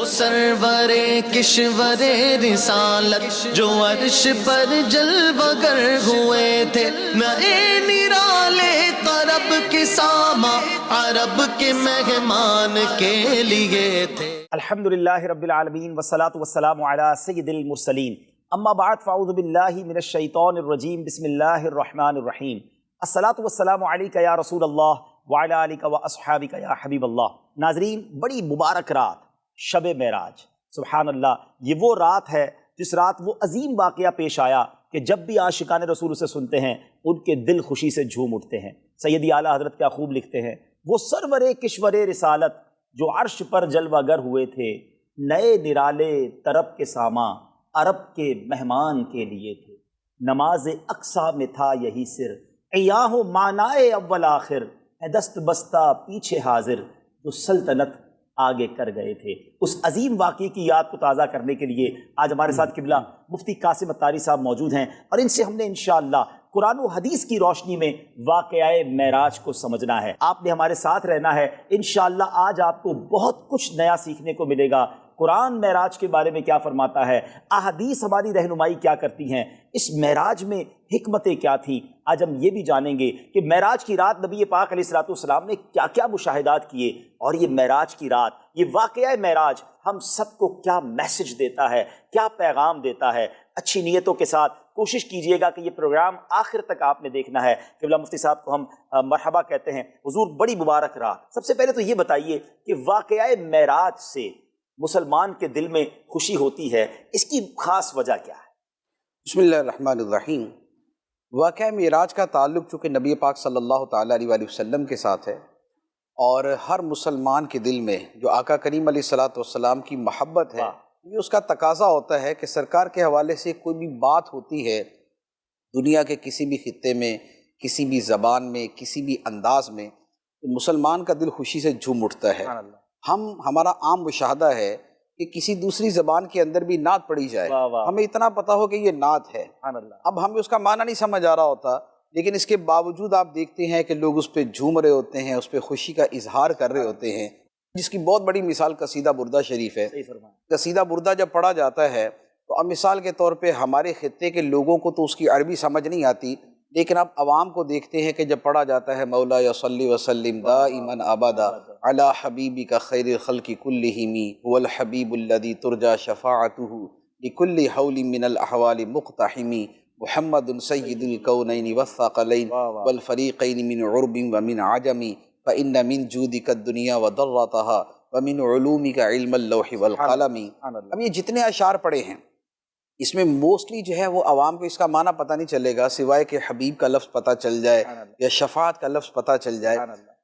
سرور کشور رسالت جو عرش پر جلوہ گر ہوئے تھے، نئے نرالے طرب کے ساما عرب کے مہمان کے لیے تھے۔ الحمدللہ رب العالمین والصلاة والسلام علی سید المرسلین، اما بعد فاعوذ باللہ من الشیطان الرجیم، بسم اللہ الرحمن الرحیم۔ الصلاة والسلام علیک یا رسول اللہ وعلی آلک و اصحابک یا حبیب اللہ۔ ناظرین، بڑی مبارک رات شب معراج، سبحان اللہ، یہ وہ رات ہے جس رات وہ عظیم واقعہ پیش آیا کہ جب بھی عاشقان رسول اسے سنتے ہیں ان کے دل خوشی سے جھوم اٹھتے ہیں۔ سیدی اعلیٰ حضرت کیا خوب لکھتے ہیں، وہ سرور کشور رسالت جو عرش پر جلوہ گر ہوئے تھے، نئے نرالے طرب کے ساما عرب کے مہمان کے لیے تھے۔ نماز اقصیٰ میں تھا یہی سر، عیاں و معنائے اول آخر، ہے دست بستہ پیچھے حاضر، جو سلطنت آگے کر گئے تھے۔ اس عظیم واقعے کی یاد کو تازہ کرنے کے لیے آج ہمارے ساتھ قبلہ مفتی قاسم اتاری صاحب موجود ہیں، اور ان سے ہم نے انشاءاللہ قرآن و حدیث کی روشنی میں واقعہ معراج کو سمجھنا ہے۔ آپ نے ہمارے ساتھ رہنا ہے، انشاءاللہ آج آپ کو بہت کچھ نیا سیکھنے کو ملے گا۔ قرآن معراج کے بارے میں کیا فرماتا ہے، احادیث ہماری رہنمائی کیا کرتی ہیں، اس معراج میں حکمتیں کیا تھیں، آج ہم یہ بھی جانیں گے کہ معراج کی رات نبی پاک علیہ الصلوۃ والسلام نے کیا کیا مشاہدات کیے، اور یہ معراج کی رات، یہ واقعہ معراج ہم سب کو کیا میسج دیتا ہے، کیا پیغام دیتا ہے۔ اچھی نیتوں کے ساتھ کوشش کیجئے گا کہ یہ پروگرام آخر تک آپ نے دیکھنا ہے۔ قبلہ مفتی صاحب کو ہم مرحبا کہتے ہیں، حضور بڑی مبارک رات۔ سب سے پہلے تو یہ بتائیے کہ واقعہ معراج سے مسلمان کے دل میں خوشی ہوتی ہے، اس کی خاص وجہ کیا ہے؟ بسم اللہ الرحمن الرحیم۔ واقعہ معراج کا تعلق چونکہ نبی پاک صلی اللہ تعالیٰ علیہ وآلہ وسلم کے ساتھ ہے، اور ہر مسلمان کے دل میں جو آقا کریم علیہ الصلوۃ والسلام کی محبت ہے، یہ اس کا تقاضا ہوتا ہے کہ سرکار کے حوالے سے کوئی بھی بات ہوتی ہے دنیا کے کسی بھی خطے میں، کسی بھی زبان میں، کسی بھی انداز میں، تو مسلمان کا دل خوشی سے جھوم اٹھتا ہے۔ ہمارا عام مشاہدہ ہے کہ کسی دوسری زبان کے اندر بھی نعت پڑھی جائے، ہمیں اتنا پتہ ہو کہ یہ نعت ہے، اب ہمیں اس کا معنی نہیں سمجھ آ رہا ہوتا، لیکن اس کے باوجود آپ دیکھتے ہیں کہ لوگ اس پہ جھوم رہے ہوتے ہیں، اس پہ خوشی کا اظہار کر رہے ہوتے ہیں، جس کی بہت بڑی مثال قصیدہ بردہ شریف ہے۔ قصیدہ بردہ جب پڑھا جاتا ہے تو اب مثال کے طور پہ ہمارے خطے کے لوگوں کو تو اس کی عربی سمجھ نہیں آتی، لیکن اب عوام کو دیکھتے ہیں کہ جب پڑھا جاتا ہے مولا صلی وسلم دائما ابدا علی حبیبک خیر الخلق کلہم هو الحبیب الذی ترجى شفاعته لکل حول من الاحوال مقتحم محمد سید الکونین والثقلین والفریقین من عرب ومن عجم فإن من جودک الدنیا وضرتها ومن علومک علم اللوح والقلم۔ اب یہ جتنے اشعار پڑھے ہیں اس میں موسٹلی جو ہے وہ عوام کو اس کا معنی پتہ نہیں چلے گا، سوائے کہ حبیب کا لفظ پتہ چل جائے یا شفاعت کا لفظ پتہ چل جائے،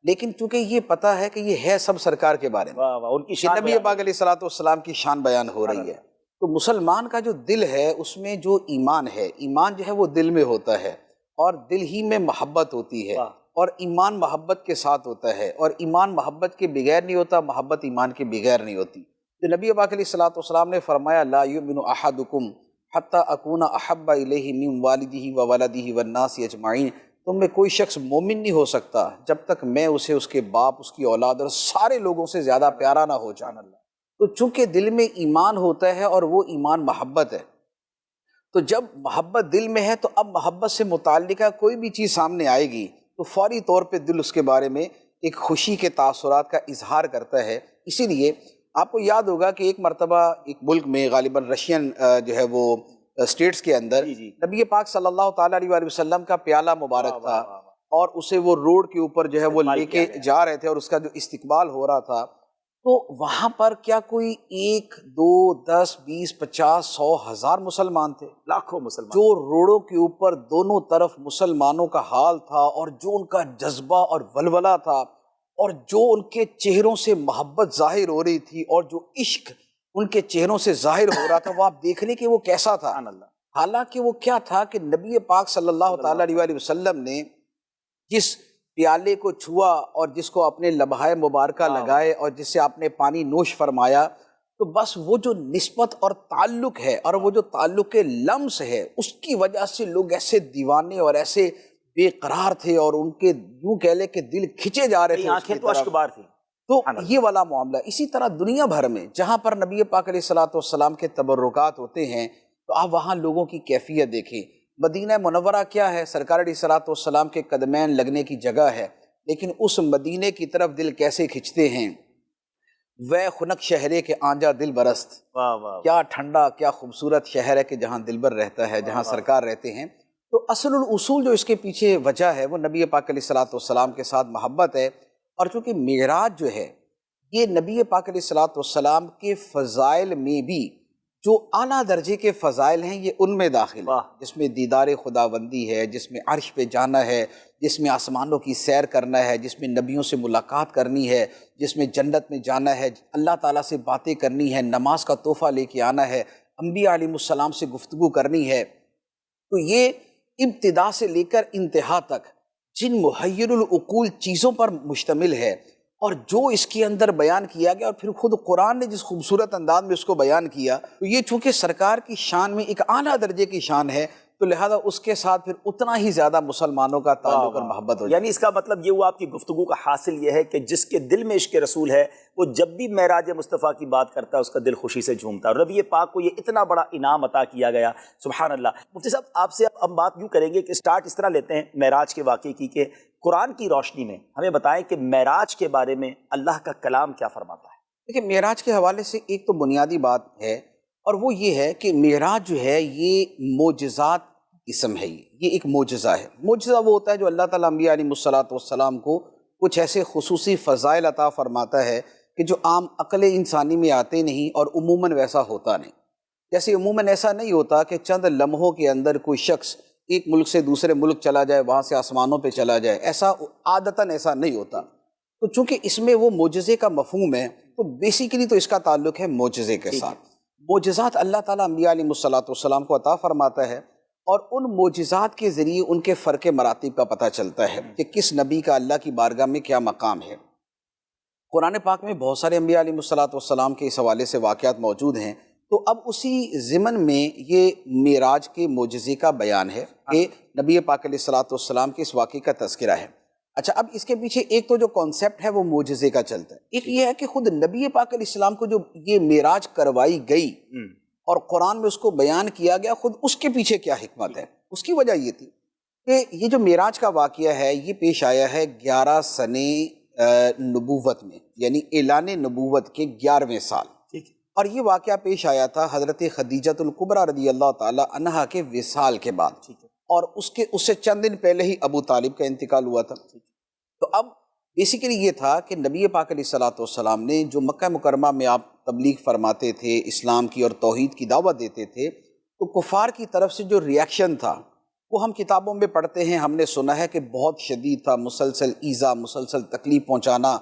لیکن چونکہ یہ پتہ ہے کہ یہ ہے سب سرکار کے بارے میں، ان کی شان نبی پاک علیہ الصلوۃ والسلام کی شان بیان ہو رہی ہے۔ تو مسلمان کا جو دل ہے اس میں جو ایمان ہے، ایمان جو ہے وہ دل میں ہوتا ہے، اور دل ہی میں محبت ہوتی ہے، اور ایمان محبت کے ساتھ ہوتا ہے، اور ایمان محبت کے بغیر نہیں ہوتا، محبت ایمان کے بغیر نہیں ہوتی۔ تو نبی پاک علیہ الصلوۃ والسلام نے فرمایا لا یؤمن احدکم حتی اکون احب الیہ من والدہ وولدہ والناس اجمعین، تم میں کوئی شخص مومن نہیں ہو سکتا جب تک میں اسے اس کے باپ، اس کی اولاد اور سارے لوگوں سے زیادہ پیارا نہ ہو جاؤں۔ تو چونکہ دل میں ایمان ہوتا ہے اور وہ ایمان محبت ہے، تو جب محبت دل میں ہے تو اب محبت سے متعلقہ کوئی بھی چیز سامنے آئے گی تو فوری طور پہ دل اس کے بارے میں ایک خوشی کے تاثرات کا اظہار کرتا ہے۔ اسی لیے آپ کو یاد ہوگا کہ ایک مرتبہ ایک ملک میں غالباً رشین جو ہے وہ اسٹیٹس کے اندر نبی پاک صلی اللہ تعالیٰ علیہ وآلہ وسلم کا پیالہ مبارک تھا، اور اسے وہ روڈ کے اوپر جو ہے وہ لے کے جا رہے تھے، اور اس کا جو استقبال ہو رہا تھا، تو وہاں پر کیا کوئی 1 2 10 20 50 100 1000 مسلمان تھے، لاکھوں مسلمان، جو روڈوں کے اوپر دونوں طرف مسلمانوں کا حال تھا، اور جو ان کا جذبہ اور ولولہ تھا، اور جو ان کے چہروں سے محبت ظاہر ہو رہی تھی، اور جو عشق ان کے چہروں سے ظاہر ہو رہا تھا، وہ آپ دیکھنے کہ وہ کیسا تھا۔ حالانکہ وہ کیا تھا کہ نبی پاک صلی اللہ تعالیٰ علیہ وآلہ وسلم نے جس پیالے کو چھوا اور جس کو اپنے لبہائے مبارکہ لگائے اور جس سے آپ نے پانی نوش فرمایا، تو بس وہ جو نسبت اور تعلق ہے، اور وہ جو تعلق لمس ہے، اس کی وجہ سے لوگ ایسے دیوانے اور ایسے بے قرار تھے، اور ان کے یوں کہہ لے کہ دل کھچے جا رہے تھے، آنکھیں تو اشکبار تھیں۔ تو یہ والا معاملہ. اسی طرح دنیا بھر میں جہاں پر نبی پاک علیہ الصلوۃ والسلام کے تبرکات ہوتے ہیں تو آپ وہاں لوگوں کی کیفیت دیکھیں. مدینہ منورہ کیا ہے؟ سرکار علیہ الصلوۃ والسلام کے قدمین لگنے کی جگہ ہے، لیکن اس مدینے کی طرف دل کیسے کھنچتے ہیں. وے خنک شہرے کے آنجا دل برست. واہ واہ. کیا ٹھنڈا کیا خوبصورت شہر ہے کہ جہاں دلبر رہتا ہے، جہاں سرکار رہتے ہیں. تو اصل الاصول جو اس کے پیچھے وجہ ہے وہ نبی پاک علیہ الصلوۃ والسلام کے ساتھ محبت ہے. اور چونکہ معراج جو ہے یہ نبی پاک علیہ الصلوۃ والسلام کے فضائل میں بھی جو اعلیٰ درجے کے فضائل ہیں یہ ان میں داخل ہے، جس میں دیدار خداوندی ہے، جس میں عرش پہ جانا ہے، جس میں آسمانوں کی سیر کرنا ہے، جس میں نبیوں سے ملاقات کرنی ہے، جس میں جنت میں جانا ہے، اللہ تعالیٰ سے باتیں کرنی ہے، نماز کا تحفہ لے کے آنا ہے، انبیاء علیہ السلام سے گفتگو کرنی ہے. تو یہ ابتدا سے لے کر انتہا تک جن محیر العقول چیزوں پر مشتمل ہے اور جو اس کے اندر بیان کیا گیا، اور پھر خود قرآن نے جس خوبصورت انداز میں اس کو بیان کیا، تو یہ چونکہ سرکار کی شان میں ایک اعلیٰ درجے کی شان ہے تو لہذا اس کے ساتھ پھر اتنا ہی زیادہ مسلمانوں کا تعلق اور محبت ہو جائے. یعنی اس کا مطلب یہ ہوا آپ کی گفتگو کا حاصل یہ ہے کہ جس کے دل میں عشق رسول ہے وہ جب بھی معراج مصطفیٰ کی بات کرتا ہے اس کا دل خوشی سے جھومتا ہے. اور نبی پاک کو یہ اتنا بڑا انعام عطا کیا گیا، سبحان اللہ. مفتی صاحب آپ سے اب ہم بات یوں کریں گے کہ سٹارٹ اس طرح لیتے ہیں معراج کے واقعے کی کہ قرآن کی روشنی میں ہمیں بتائیں کہ معراج کے بارے میں اللہ کا کلام کیا فرماتا ہے. دیکھیں معراج کے حوالے سے ایک تو بنیادی بات ہے اور وہ یہ ہے کہ معراج جو ہے یہ معجزات اسم ہے. یہ ایک معجزہ ہے. معجزہ وہ ہوتا ہے جو اللہ تعالیٰ انبیاء علیہ الصلوۃ والسلام کو کچھ ایسے خصوصی فضائل عطا فرماتا ہے کہ جو عام عقل انسانی میں آتے نہیں اور عموماً ویسا ہوتا نہیں. جیسے عموماً ایسا نہیں ہوتا کہ چند لمحوں کے اندر کوئی شخص ایک ملک سے دوسرے ملک چلا جائے، وہاں سے آسمانوں پہ چلا جائے، ایسا عادتاً ایسا نہیں ہوتا. تو چونکہ اس میں وہ معجزے کا مفہوم ہے تو بیسیکلی تو اس کا تعلق ہے معجزے کے ساتھ. معجزات اللہ تعالیٰ انبیاء علیہ الصلوۃ والسلام کو عطا فرماتا ہے اور ان معجزات کے ذریعے ان کے فرق مراتب کا پتہ چلتا ہے کہ کس نبی کا اللہ کی بارگاہ میں کیا مقام ہے. قرآن پاک میں بہت سارے انبیاء علیہ الصلوۃ والسلام کے اس حوالے سے واقعات موجود ہیں. تو اب اسی ضمن میں یہ معراج کے معجزے کا بیان ہے کہ نبی پاک علیہ الصلوۃ والسلام کے اس واقعے کا تذکرہ ہے. اچھا، اب اس کے پیچھے ایک تو جو کانسیپٹ ہے وہ معجزے کا چلتا ہے، ایک یہ ہے کہ خود نبی پاک علیہ السلام کو جو یہ معراج کروائی گئی اور قرآن میں اس کو بیان کیا گیا، خود اس کے پیچھے کیا حکمت ہے. اس کی وجہ یہ تھی کہ یہ جو معراج کا واقعہ ہے یہ پیش آیا ہے 11 سنے نبوت میں، یعنی اعلان نبوت کے 11ویں سال. اور یہ واقعہ پیش آیا تھا حضرت خدیجۃ الکبریٰ رضی اللہ تعالی عنہا کے وصال کے بعد، اور اس سے چند دن پہلے ہی ابو طالب کا انتقال ہوا تھا. تو اب بیسیکلی یہ تھا کہ نبی پاک علیہ الصلوۃ والسلام نے جو مکہ مکرمہ میں آپ تبلیغ فرماتے تھے، اسلام کی اور توحید کی دعوت دیتے تھے، تو کفار کی طرف سے جو ریاکشن تھا وہ ہم کتابوں میں پڑھتے ہیں، ہم نے سنا ہے کہ بہت شدید تھا، مسلسل ایذا، مسلسل تکلیف پہنچانا،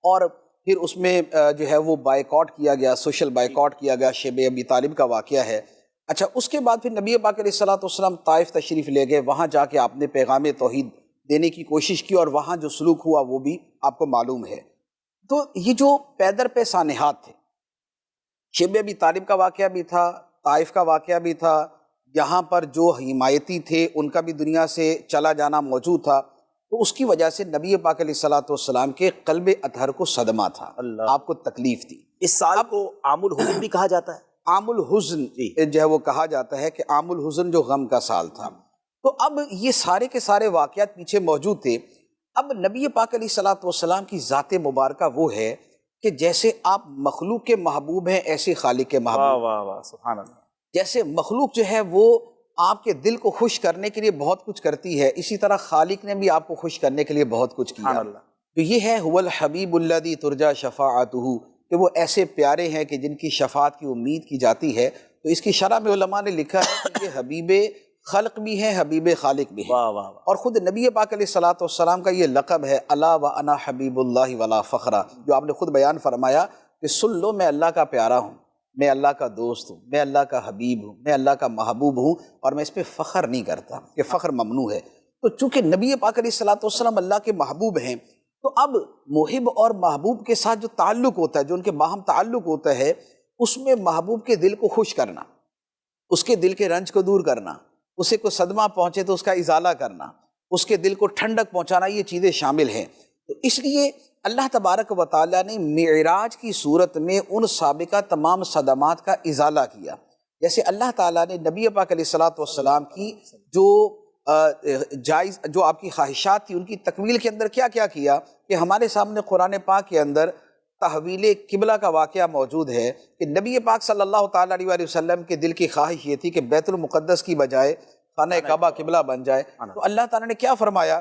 اور پھر اس میں جو ہے وہ بائیکاٹ کیا گیا، سوشل بائیکاٹ کیا گیا. شیب ابی طالب کا واقعہ ہے. اچھا، اس کے بعد پھر نبی پاک علیہ الصلوۃ والسلام طائف تشریف لے گئے، وہاں جا کے آپ نے پیغام توحید دینے کی کوشش کی اور وہاں جو سلوک ہوا وہ بھی آپ کو معلوم ہے. تو یہ جو پیدر پہ سانحات تھے، شیب ابی طالب کا واقعہ بھی تھا، طائف کا واقعہ بھی تھا، یہاں پر جو حمایتی تھے ان کا بھی دنیا سے چلا جانا موجود تھا. تو اس کی وجہ سے نبی پاک علیہ الصلوۃ والسلام کے قلب اطہر کو صدمہ تھا، آپ کو تکلیف تھی. اس سال کو عام الحزن بھی کہا جاتا ہے. عام الحزن جو ہے وہ کہا جاتا ہے کہ عام الحزن جو غم کا سال تھا. تو اب یہ سارے کے سارے واقعات پیچھے موجود تھے. اب نبی پاک علیہ الصلوۃ والسلام کی ذات مبارکہ وہ ہے کہ جیسے آپ مخلوق کے محبوب ہیں ایسے خالق کے محبوب. واہ واہ سبحان اللہ. جیسے مخلوق جو ہے وہ آپ کے دل کو خوش کرنے کے لیے بہت کچھ کرتی ہے، اسی طرح خالق نے بھی آپ کو خوش کرنے کے لیے بہت کچھ کیا. تو یہ ہے هو الحبیب الذی ترجى شفاعته، کہ وہ ایسے پیارے ہیں کہ جن کی شفاعت کی امید کی جاتی ہے. تو اس کی شرح میں علماء نے لکھا ہے کہ یہ حبیب خلق بھی ہے، حبیب خالق بھی ہے. اور خود نبی پاک علیہ الصلوۃ والسلام کا یہ لقب ہے الا وانا حبیب اللہ ولا فخر، جو آپ نے خود بیان فرمایا کہ سن لو میں اللہ کا پیارا ہوں، میں اللہ کا دوست ہوں، میں اللہ کا حبیب ہوں، میں اللہ کا محبوب ہوں، اور میں اس پہ فخر نہیں کرتا کہ فخر ممنوع ہے. تو چونکہ نبی پاک علیہ الصلوۃ والسلام اللہ کے محبوب ہیں، تو اب محب اور محبوب کے ساتھ جو تعلق ہوتا ہے، جو ان کے باہم تعلق ہوتا ہے، اس میں محبوب کے دل کو خوش کرنا، اس کے دل کے رنج کو دور کرنا، اسے کوئی صدمہ پہنچے تو اس کا ازالہ کرنا، اس کے دل کو ٹھنڈک پہنچانا، یہ چیزیں شامل ہیں. تو اس لیے اللہ تبارک و تعالیٰ نے معراج کی صورت میں ان سابقہ تمام صدمات کا ازالہ کیا. جیسے اللہ تعالیٰ نے نبی پاک علیہ الصلوۃ والسلام کی جو آپ کی خواہشات تھی ان کی تکمیل کے اندر کیا کیا کیا کہ ہمارے سامنے قرآن پاک کے اندر تحویل قبلہ کا واقعہ موجود ہے کہ نبی پاک صلی اللہ تعالیٰ علیہ وسلم کے دل کی خواہش یہ تھی کہ بیت المقدس کی بجائے خانہ کعبہ قبلہ بن جائے. تو اللہ تعالیٰ نے کیا فرمایا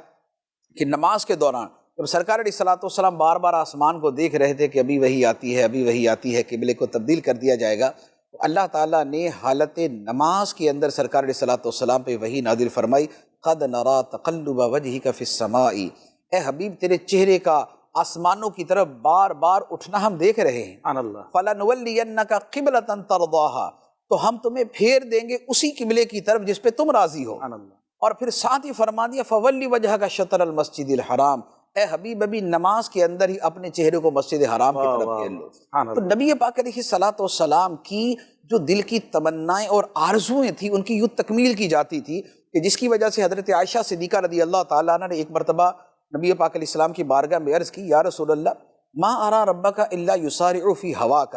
کہ نماز کے دوران جب سرکار علیہ الصلوۃ والسلام بار بار آسمان کو دیکھ رہے تھے کہ ابھی وہی آتی ہے ابھی وہی آتی ہے، قبلے کو تبدیل کر دیا جائے گا، تو اللہ تعالیٰ نے حالت نماز کے اندر سرکار علیہ الصلوۃ والسلام پہ وحی نازل فرمائی، قد نرا تقلب وجہک فی السماء، اے حبیب تیرے چہرے کا آسمانوں کی طرف بار بار اٹھنا ہم دیکھ رہے ہیں. فَلَنُوَلِّيَنَّكَ قِبْلَةً تَرْضَاهَا، تو ہم تمہیں پھیر دیں گے اسی قبلے کی طرف جس پہ تم راضی ہو. اور پھر ساتھ ہی فرما دیا فَوَلِّ وَجْهَكَ شَطْرَ الْمَسْجِدِ الْحَرَامِ، اے حبیب ابھی نماز کے اندر ہی اپنے چہرے کو مسجد حرام کی طرف پھیر لو. تو نبی پاک علیہ الصلوۃ والسلام کی جو دل کی تمنائیں اور آرزوئیں تھیں ان کی یوں تکمیل کی جاتی تھی کہ جس کی وجہ سے حضرت عائشہ صدیقہ رضی اللہ تعالیٰ عنہ نے ایک مرتبہ نبی پاک علیہ السلام کی بارگاہ میں عرض کی، یا رسول اللہ ما ارا ربک الا یسارع فی ہواک،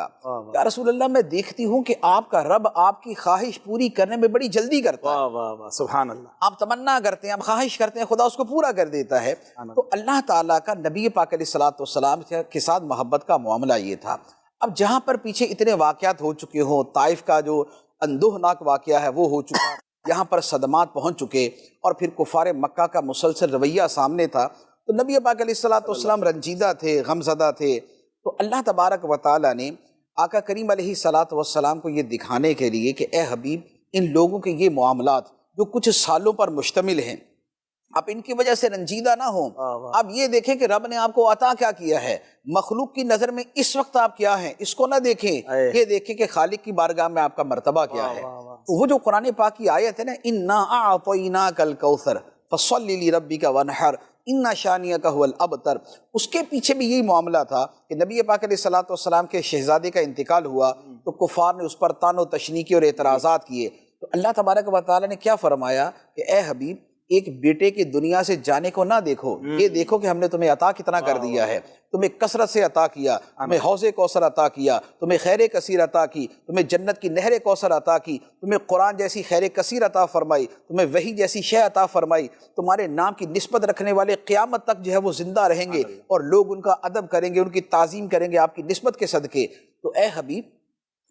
یا رسول اللہ میں دیکھتی ہوں کہ آپ کا رب آپ کی خواہش پوری کرنے میں بڑی جلدی کرتا ہے. سبحان اللہ. آپ تمنا کرتے ہیں، آپ خواہش کرتے ہیں، خدا اس کو پورا کر دیتا ہے. تو اللہ تعالیٰ کا نبی پاک علیہ الصلوۃ والسلام کے ساتھ محبت کا معاملہ یہ تھا. اب جہاں پر پیچھے اتنے واقعات ہو چکے ہوں، طائف کا جو اندوہناک واقعہ ہے وہ ہو چکا، یہاں پر صدمات پہنچ چکے، اور پھر کفار مکہ کا مسلسل رویہ سامنے تھا، تو نبی پاک علیہ الصلوۃ والسلام رنجیدہ تھے، غمزدہ تھے. تو اللہ تبارک و تعالیٰ نے آقا کریم علیہ الصلوۃ والسلام کو یہ دکھانے کے لیے کہ اے حبیب ان لوگوں کے یہ معاملات جو کچھ سالوں پر مشتمل ہیں آپ ان کی وجہ سے رنجیدہ نہ ہوں. آپ یہ دیکھیں کہ رب نے آپ کو عطا کیا کیا ہے، مخلوق کی نظر میں اس وقت آپ کیا ہیں اس کو نہ دیکھیں، یہ دیکھیں کہ خالق کی بارگاہ میں آپ کا مرتبہ کیا ہے. وہ جو قرآن پاک کی آیت ہے نا، انا اعطیناک الکوثر فصل لربک وانحر ان شانیک هو الابتر، اس کے پیچھے بھی یہی معاملہ تھا کہ نبی پاک علیہ الصلوۃ والسلام کے شہزادے کا انتقال ہوا تو کفار نے اس پر طعن و تشنیع کی اور اعتراضات کیے. تو اللہ تبارک و تعالیٰ نے کیا فرمایا کہ اے حبیب ایک بیٹے کی دنیا سے جانے کو نہ دیکھو، یہ دیکھو کہ ہم نے تمہیں عطا کتنا کر دیا ہے، تمہیں کثرت سے عطا کیا، تمہیں حوض کوثر عطا کیا، تمہیں خیر کثیر عطا کی، تمہیں جنت کی نہر کوثر عطا کی، تمہیں قرآن جیسی خیر کثیر عطا فرمائی، تمہیں وحی جیسی شے عطا فرمائی، تمہارے نام کی نسبت رکھنے والے قیامت تک جو ہے وہ زندہ رہیں گے اور لوگ ان کا ادب کریں گے، ان کی تعظیم کریں گے آپ کی نسبت کے صدقے. تو اے حبیب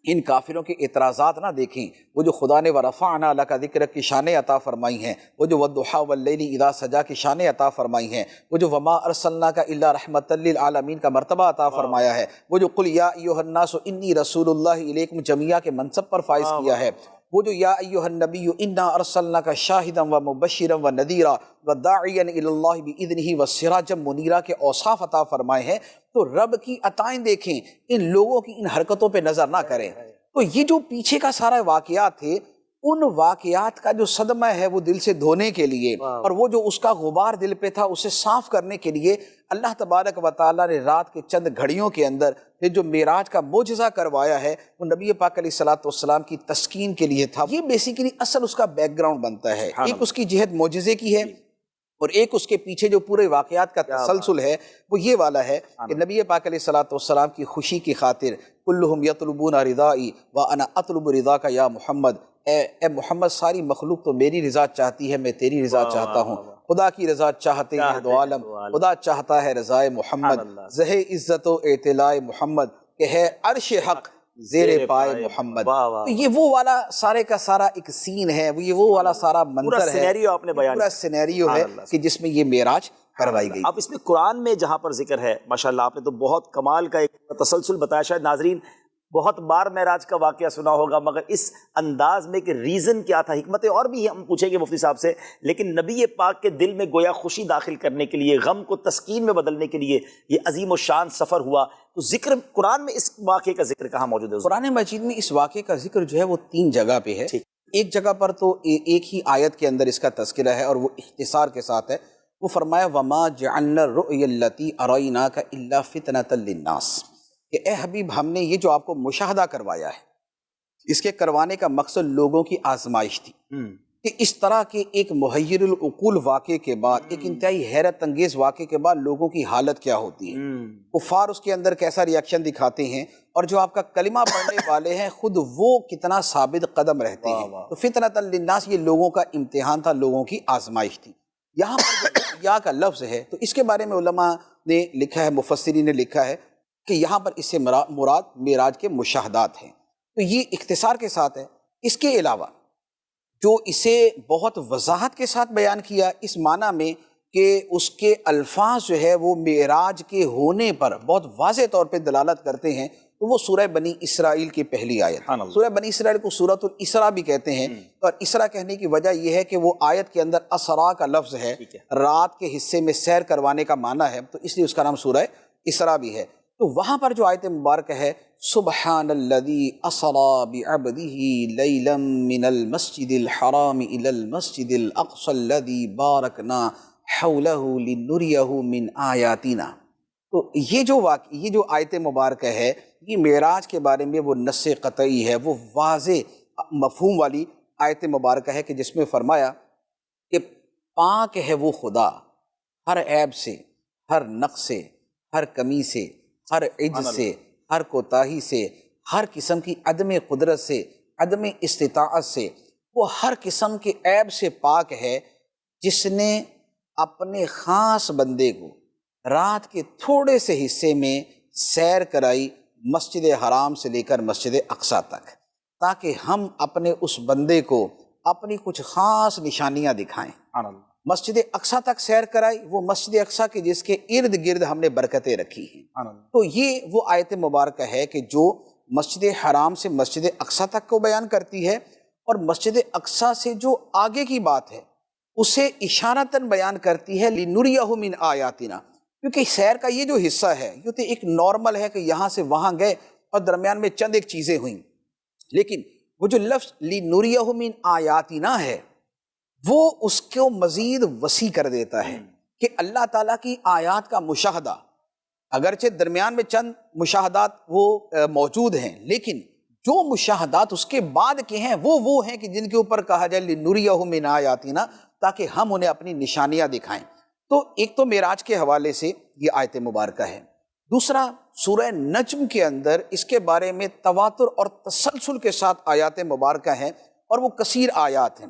ان کافروں کے اعتراضات نہ دیکھیں، وہ جو خدا نے وَرَفَعْنَا لَكَ ذِكْرَكَ کی شانیں عطا فرمائی ہیں، وہ جو وَالضُّحَىٰ وَاللَّيْلِ اِذَا سَجَىٰ کی شانیں عطا فرمائی ہیں، وہ جو وَمَا أَرْسَلْنَاكَ إِلَّا رَحْمَةً لِّلْعَالَمِينَ کا مرتبہ عطا فرمایا ہے، وہ جو قُلْ يَا أَيُّهَا النَّاسُ إِنِّي رَسُولُ اللَّهِ إِلَيْكُمْ جَمِيعًا کے منصب پر فائز کیا ہے، وہ جو یا ایھا النبی انا ارسلناک شاہدا ومبشرا ونذیرا وداعیا الی اللہ باذنہ وسراجا منیرا کے اوصاف عطا فرمائے ہیں. تو رب کی عطائیں دیکھیں، ان لوگوں کی ان حرکتوں پہ نظر نہ کریں. تو یہ جو پیچھے کا سارا واقعات تھے، ان واقعات کا جو صدمہ ہے وہ دل سے دھونے کے لیے اور وہ جو اس کا غبار دل پہ تھا اسے صاف کرنے کے لیے اللہ تبارک و تعالیٰ نے رات کے چند گھڑیوں کے اندر یہ جو معراج کا معجزہ کروایا ہے وہ نبی پاک علیہ الصلوۃ والسلام کی تسکین کے لیے تھا. یہ بیسیکلی اصل اس کا بیک گراؤنڈ بنتا ہے. ایک اس کی جہت معجزے کی ہے اور ایک اس کے پیچھے جو پورے واقعات کا تسلسل ہے وہ یہ والا ہے کہ نبی پاک علیہ الصلوۃ والسلام کی خوشی کی خاطر کلہم یطلبون رضائی وانا اطلب رضاک یا محمد، اے محمد ساری مخلوق تو میری رضا چاہتی ہے، میں تیری رضا چاہتا ہوں. خدا کی رضا چاہتے ہیں دو عالم، خدا چاہتا ہے رضائے محمد. زہ عزت و اعتلاء محمد کہ ہے عرش حق زیر پائے محمد. تو یہ وہ والا سارے کا سارا ایک سین ہے، یہ وہ والا سارا منظر ہے، پورا سینیریو ہے کہ جس میں یہ معراج کروائی گئی. اب اس میں قرآن میں جہاں پر ذکر ہے ماشاءاللہ آپ نے تو بہت کمال کا ایک تسلسل بتایا. شاید ناظرین بہت بار معراج کا واقعہ سنا ہوگا مگر اس انداز میں کہ ریزن کیا تھا، حکمتیں اور بھی ہم پوچھیں گے مفتی صاحب سے، لیکن نبی پاک کے دل میں گویا خوشی داخل کرنے کے لیے، غم کو تسکین میں بدلنے کے لیے یہ عظیم و شان سفر ہوا. تو ذکر قرآن میں اس واقعے کا ذکر کہاں موجود ہے؟ قرآن مجید میں اس واقعے کا ذکر جو ہے وہ 3 جگہ پہ ہے. ایک جگہ پر تو ایک ہی آیت کے اندر اس کا تذکرہ ہے اور وہ اختصار کے ساتھ ہے. وہ فرمایا وَمَا جَعَلْنَا الرُّؤْيَا الَّتِي أَرَيْنَاكَ إِلَّا فِتْنَةً لِلنَّاسِ کہ اے حبیب ہم نے یہ جو آپ کو مشاہدہ کروایا ہے اس کے کروانے کا مقصد لوگوں کی آزمائش تھی. کہ اس طرح کے ایک محیر العقول واقعے کے بعد، ایک انتہائی حیرت انگیز واقعے کے بعد لوگوں کی حالت کیا ہوتی ہے، کفار اس کے اندر کیسا ریاکشن دکھاتے ہیں، اور جو آپ کا کلمہ پڑھنے والے ہیں خود وہ کتنا ثابت قدم رہتے ہیں۔ تو فتنۃ للناس، یہ لوگوں کا امتحان تھا، لوگوں کی آزمائش تھی۔ یہاں پر جو رؤیا کا لفظ ہے تو اس کے بارے میں علماء نے لکھا ہے، مفسرین نے لکھا ہے کہ یہاں پر اس سے مراد معراج کے مشاہدات ہیں۔ تو یہ اختصار کے ساتھ ہے۔ اس کے علاوہ جو اسے بہت وضاحت کے ساتھ بیان کیا اس معنی میں کہ اس کے الفاظ جو ہے وہ معراج کے ہونے پر بہت واضح طور پہ دلالت کرتے ہیں، تو وہ سورہ بنی اسرائیل کی پہلی آیت۔ سورہ بنی اسرائیل کو سورۃ الاسراء بھی کہتے ہیں، اور اسراء کہنے کی وجہ یہ ہے کہ وہ آیت کے اندر اسراء کا لفظ ہے، رات کے حصے میں سیر کروانے کا معنی ہے، تو اس لیے اس کا نام سورہ اسراء بھی ہے۔ تو وہاں پر جو آیت مبارکہ ہے، سبحان الذی اسری بعبدہ لیلا من المسجد الحرام الی المسجد الاقصی الذی بارکنا حولہ لنریہ من آیاتنا۔ تو یہ جو آیت مبارکہ ہے، یہ معراج کے بارے میں وہ نص قطعی ہے، وہ واضح مفہوم والی آیت مبارکہ ہے کہ جس میں فرمایا کہ پاک ہے وہ خدا ہر عیب سے، ہر نقص سے، ہر کمی سے، ہر عجز سے، ہر کوتاہی سے، ہر قسم کی عدم قدرت سے، عدم استطاعت سے، وہ ہر قسم کے عیب سے پاک ہے، جس نے اپنے خاص بندے کو رات کے تھوڑے سے حصے میں سیر کرائی مسجد حرام سے لے کر مسجد اقصیٰ تک، تاکہ ہم اپنے اس بندے کو اپنی کچھ خاص نشانیاں دکھائیں۔ مسجد اقصیٰ تک سیر کرائی، وہ مسجد اقصیٰ کے جس کے ارد گرد ہم نے برکتیں رکھی ہیں۔ تو یہ وہ آیت مبارکہ ہے کہ جو مسجد حرام سے مسجد اقصیٰ تک کو بیان کرتی ہے، اور مسجد اقصیٰ سے جو آگے کی بات ہے اسے اشارتاً بیان کرتی ہے لنریہ من آیاتنا، کیونکہ سیر کا یہ جو حصہ ہے یہ تو ایک نارمل ہے کہ یہاں سے وہاں گئے اور درمیان میں چند ایک چیزیں ہوئیں، لیکن وہ جو لفظ لنریہ من آیاتنا ہے وہ اس کو مزید وسیع کر دیتا ہے کہ اللہ تعالیٰ کی آیات کا مشاہدہ، اگرچہ درمیان میں چند مشاہدات وہ موجود ہیں، لیکن جو مشاہدات اس کے بعد کے ہیں وہ ہیں کہ جن کے اوپر کہا جائے لنریہ من آیاتنا، تاکہ ہم انہیں اپنی نشانیاں دکھائیں۔ تو ایک تو معراج کے حوالے سے یہ آیت مبارکہ ہے، دوسرا سورہ نجم کے اندر اس کے بارے میں تواتر اور تسلسل کے ساتھ آیات مبارکہ ہیں، اور وہ کثیر آیات ہیں۔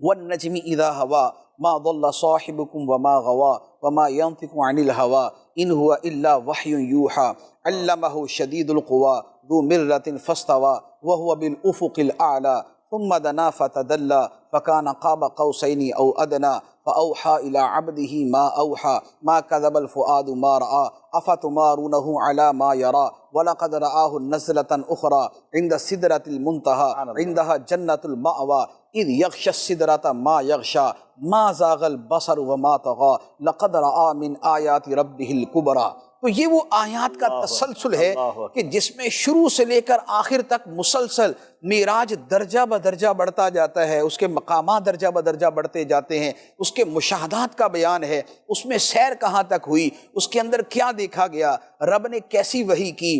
وَالنَّجْمِ إِذَا هَوَىٰ مَا ضَلَّ صَاحِبُكُمْ وَمَا غَوَىٰ وَمَا يَنطِقُ عَنِ الْهَوَىٰ إِنْ هُوَ إِلَّا وَحْيٌ يُوحَىٰ عَلَّمَهُ شَدِيدُ الْقُوَىٰ ذُو مِرَّةٍ فَاسْتَوَىٰ وَهُوَ بِالْأُفُقِ الْأَعْلَىٰ ثُمَّ دَنَا فَتَدَلَّىٰ فَكَانَ قَابَ قَوْسَيْنِ أَوْ أَدْنَىٰ فَأَوْحَىٰ إِلَىٰ عَبْدِهِ مَا أَوْحَىٰ مَا كَذَبَ الْفُؤَادُ مَا رَأَىٰ أَفَتُمَارُونَهُ عَلَىٰ مَا يَرَىٰ وَلَقَدْ رَآهُ نَزْلَةً أُخْرَىٰ عِندَ سِدْرَةِ الْمُنتَهَىٰ عِندَهَا جَنَّةُ الْمَأْوَىٰ إِذْ يَغْشَى السِّدْرَةَ مَا يَغْشَىٰ مَا زَاغَ الْبَصَرُ وَمَا طَغَىٰ لَقَدْ رَآىٰ مِنْ آيَاتِ رَبِّهِ الْكُبْرَىٰ۔ تو یہ وہ آیات کا تسلسل ہے کہ جس میں شروع سے لے کر آخر تک مسلسل معراج درجہ بدرجہ بڑھتا جاتا ہے، اس کے مقامات درجہ بدرجہ بڑھتے جاتے ہیں، اس کے مشاہدات کا بیان ہے، اس میں سیر کہاں تک ہوئی، اس کے اندر کیا دیکھا گیا، رب نے کیسی وحی کی،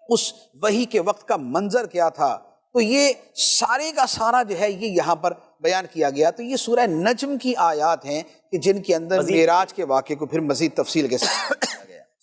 اس وحی کے وقت کا منظر کیا تھا۔ تو یہ سارے کا سارا جو ہے یہ یہاں پر بیان کیا گیا۔ تو یہ سورہ نجم کی آیات ہیں کہ جن کے اندر معراج کے واقعے کو پھر مزید تفصیل کے ساتھ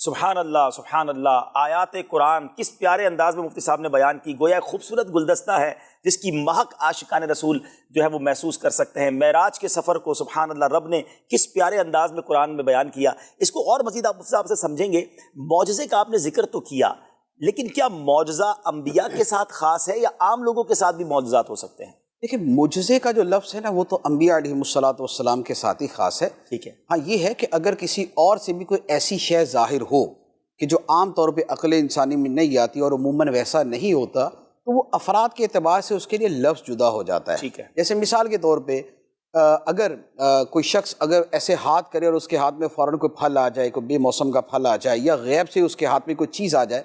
سبحان اللہ، سبحان اللہ۔ آیات قرآن کس پیارے انداز میں مفتی صاحب نے بیان کی، گویا ایک خوبصورت گلدستہ ہے جس کی مہک عاشقان رسول جو ہے وہ محسوس کر سکتے ہیں۔ معراج کے سفر کو سبحان اللہ رب نے کس پیارے انداز میں قرآن میں بیان کیا۔ اس کو اور مزید آپ مفتی صاحب سے سمجھیں گے۔ معجزے کا آپ نے ذکر تو کیا، لیکن کیا معجزہ انبیاء کے ساتھ خاص ہے یا عام لوگوں کے ساتھ بھی معجزات ہو سکتے ہیں؟ دیکھیں، معجزے کا جو لفظ ہے نا وہ تو انبیاء علیہ السلام کے ساتھ ہی خاص ہے۔ ٹھیک ہے، ہاں یہ ہے کہ اگر کسی اور سے بھی کوئی ایسی شے ظاہر ہو کہ جو عام طور پہ عقل انسانی میں نہیں آتی اور عموماً ویسا نہیں ہوتا، تو وہ افراد کے اعتبار سے اس کے لیے لفظ جدا ہو جاتا ہے۔ ٹھیک ہے، جیسے مثال کے طور پہ اگر کوئی شخص اگر ایسے ہاتھ کرے اور اس کے ہاتھ میں فوراً کوئی پھل آ جائے، کوئی بے موسم کا پھل آ جائے، یا غیب سے اس کے ہاتھ میں کوئی چیز آ جائے،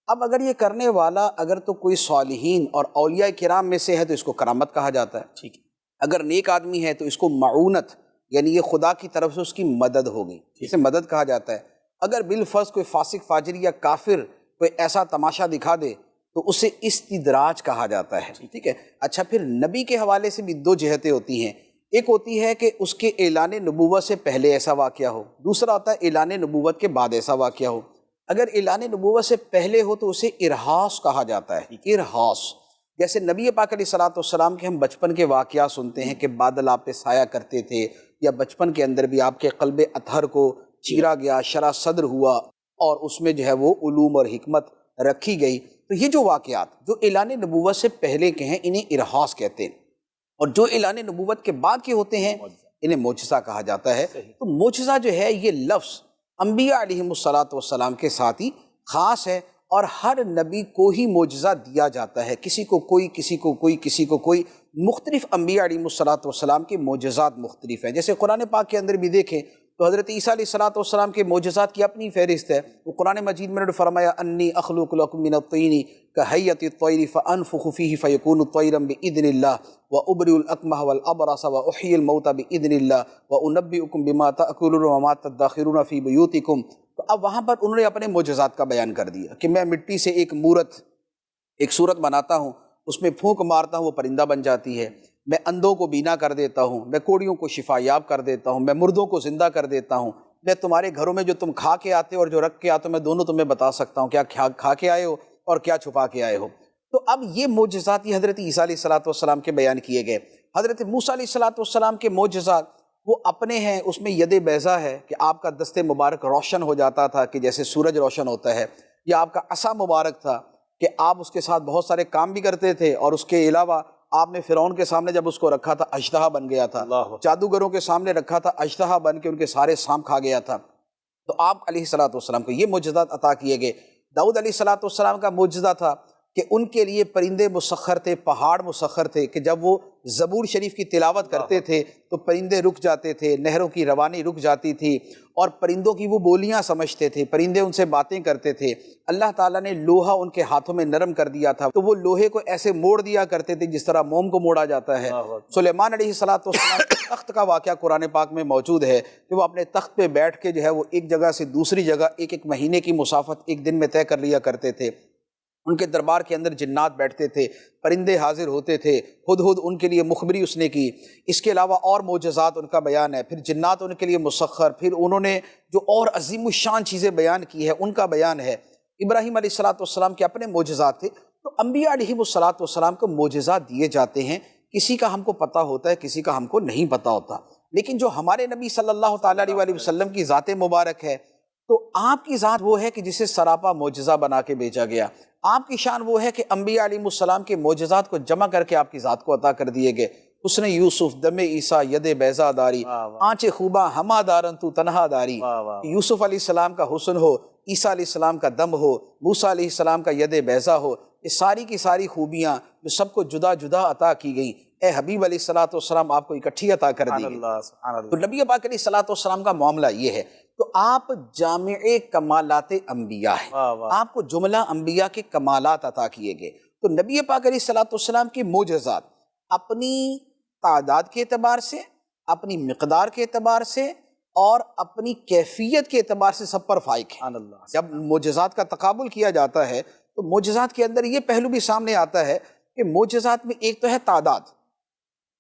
اب اگر یہ کرنے والا اگر تو کوئی صالحین اور اولیاء کرام میں سے ہے تو اس کو کرامت کہا جاتا ہے۔ ٹھیک ہے، اگر نیک آدمی ہے تو اس کو معونت، یعنی یہ خدا کی طرف سے اس کی مدد ہوگی، اسے مدد کہا جاتا ہے۔ اگر بالفرض کوئی فاسق فاجر یا کافر کوئی ایسا تماشا دکھا دے تو اسے استدراج کہا جاتا ہے، ٹھیک ہے۔ اچھا، پھر نبی کے حوالے سے بھی دو جہتیں ہوتی ہیں، ایک ہوتی ہے کہ اس کے اعلان نبوت سے پہلے ایسا واقعہ ہو، دوسرا ہوتا ہے اعلان نبوت کے بعد ایسا واقعہ ہو۔ اگر اعلان نبوت سے پہلے ہو تو اسے ارہاس کہا جاتا ہے، ارہاس۔ جیسے نبی پاک علیہ الصلوۃ والسلام کے ہم بچپن کے واقعات سنتے ہیں کہ بادل آپ پہ سایہ کرتے تھے، یا بچپن کے اندر بھی آپ کے قلب اطہر کو چیرا گیا، شرح صدر ہوا، اور اس میں جو ہے وہ علوم اور حکمت رکھی گئی۔ تو یہ جو واقعات جو اعلان نبوت سے پہلے کے ہیں انہیں ارہاس کہتے ہیں، اور جو اعلان نبوت کے بعد کے ہوتے ہیں انہیں معجزہ کہا جاتا ہے۔ تو معجزہ جو ہے یہ لفظ انبیاء علیہم الصلوۃ والسلام کے ساتھ ہی خاص ہے، اور ہر نبی کو ہی معجزہ دیا جاتا ہے، کسی کو کوئی، کسی کو کوئی، کسی کو کوئی۔ مختلف انبیاء علیہم الصلوۃ والسلام کے معجزات مختلف ہیں۔ جیسے قرآن پاک کے اندر بھی دیکھیں تو حضرت عیسیٰ علیہ الصلوۃ والسلام کے معجزات کی اپنی فہرست ہے۔ وہ قرآن مجید میں نے فرمایا انی اخلق لکم من الطین کہیۃ الطیر فانفخ فیہ فیکون طیرا باذن اللہ وابرئ الاکمہ والابرص واحیی الموتى باذن اللہ وانبئکم بما تاکلون وما تدخرون فی بیوتکم۔ تو اب وہاں پر انہوں نے اپنے معجزات کا بیان کر دیا کہ میں مٹی سے ایک صورت بناتا ہوں، اس میں پھونک مارتا ہوں وہ پرندہ بن جاتی ہے، میں اندھوں کو بینا کر دیتا ہوں، میں کوڑیوں کو شفا یاب کر دیتا ہوں، میں مردوں کو زندہ کر دیتا ہوں، میں تمہارے گھروں میں جو تم کھا کے آتے ہو اور جو رکھ کے آتے ہو میں دونوں تمہیں بتا سکتا ہوں، کیا کھا کے آئے ہو اور کیا چھپا کے آئے ہو۔ تو اب یہ معجزات یہ حضرت عیسیٰ علیہ الصلوۃ والسلام کے بیان کیے گئے۔ حضرت موسیٰ علیہ الصلوۃ والسلام کے معجزات وہ اپنے ہیں، اس میں ید بیضا ہے کہ آپ کا دست مبارک روشن ہو جاتا تھا کہ جیسے سورج روشن ہوتا ہے، یا آپ کا عصا مبارک تھا کہ آپ اس کے ساتھ بہت سارے کام بھی کرتے تھے، اور اس کے علاوہ آپ نے فرعون کے سامنے جب اس کو رکھا تھا اژدہا بن گیا تھا، جادوگروں کے سامنے رکھا تھا اژدہا بن کے ان کے سارے سانپ کھا گیا تھا۔ تو آپ علیہ الصلوۃ والسلام کو یہ معجزات عطا کیے گئے۔ داؤد علیہ الصلوۃ والسلام کا معجزہ تھا کہ ان کے لیے پرندے مسخر تھے، پہاڑ مسخر تھے، کہ جب وہ زبور شریف کی تلاوت کرتے تھے تو پرندے رک جاتے تھے، نہروں کی روانی رک جاتی تھی، اور پرندوں کی وہ بولیاں سمجھتے تھے، پرندے ان سے باتیں کرتے تھے۔ اللہ تعالیٰ نے لوہا ان کے ہاتھوں میں نرم کر دیا تھا، تو وہ لوہے کو ایسے موڑ دیا کرتے تھے جس طرح موم کو موڑا جاتا ہے۔ سلیمان علیہ الصلوۃ والسلام کے تخت کا واقعہ قرآن پاک میں موجود ہے کہ وہ اپنے تخت پہ بیٹھ کے جو ہے وہ ایک جگہ سے دوسری جگہ ایک مہینے کی مسافت ایک دن میں طے کر لیا کرتے تھے۔ ان کے دربار کے اندر جنات بیٹھتے تھے، پرندے حاضر ہوتے تھے، ہدہد ان کے لیے مخبری اس نے کی۔ اس کے علاوہ اور معجزات ان کا بیان ہے، پھر جنات ان کے لیے مسخر، پھر انہوں نے جو اور عظیم الشان چیزیں بیان کی ہے ان کا بیان ہے۔ ابراہیم علیہ الصلوۃ والسلام کے اپنے معجزات تھے۔ تو انبیاء علیہ الصلوۃ والسلام کو معجزات دیے جاتے ہیں، کسی کا ہم کو پتہ ہوتا ہے، کسی کا ہم کو نہیں پتہ ہوتا۔ لیکن جو ہمارے نبی صلی اللہ تعالیٰ علیہ وسلم کی ذات مبارک ہے، تو آپ کی ذات وہ ہے کہ جسے سراپا معجزہ بنا کے بھیجا گیا۔ آپ کی شان وہ ہے کہ انبیاء علیہ السلام کے معجزات کو جمع کر کے آپ کی ذات کو عطا کر دیے گئے۔ حسن یوسف دم عیسیٰ ید بیضا داری، آنچ خوباں ہما دارن تو تنہا داری۔ یوسف علیہ السلام کا حسن ہو، عیسیٰ علیہ السلام کا دم ہو، موسیٰ علیہ السلام کا ید بیضا ہو، یہ ساری کی ساری خوبیاں جو سب کو جدا جدا عطا کی گئی، اے حبیب علیہ الصلوۃ والسلام آپ کو اکٹھی عطا کر دی گئی۔ تو نبی پاک علیہ الصلوۃ والسلام کا معاملہ یہ ہے۔ تو آپ جامع کمالات انبیاء ہیں، آپ کو جملہ انبیاء کے کمالات عطا کیے گئے۔ تو نبی پاک علیہ الصلوۃ والسلام کے معجزات اپنی تعداد کے اعتبار سے، اپنی مقدار کے اعتبار سے، اور اپنی کیفیت کے اعتبار سے سب پر فائق ہیں۔ جب معجزات کا تقابل کیا جاتا ہے تو معجزات کے اندر یہ پہلو بھی سامنے آتا ہے کہ معجزات میں ایک تو ہے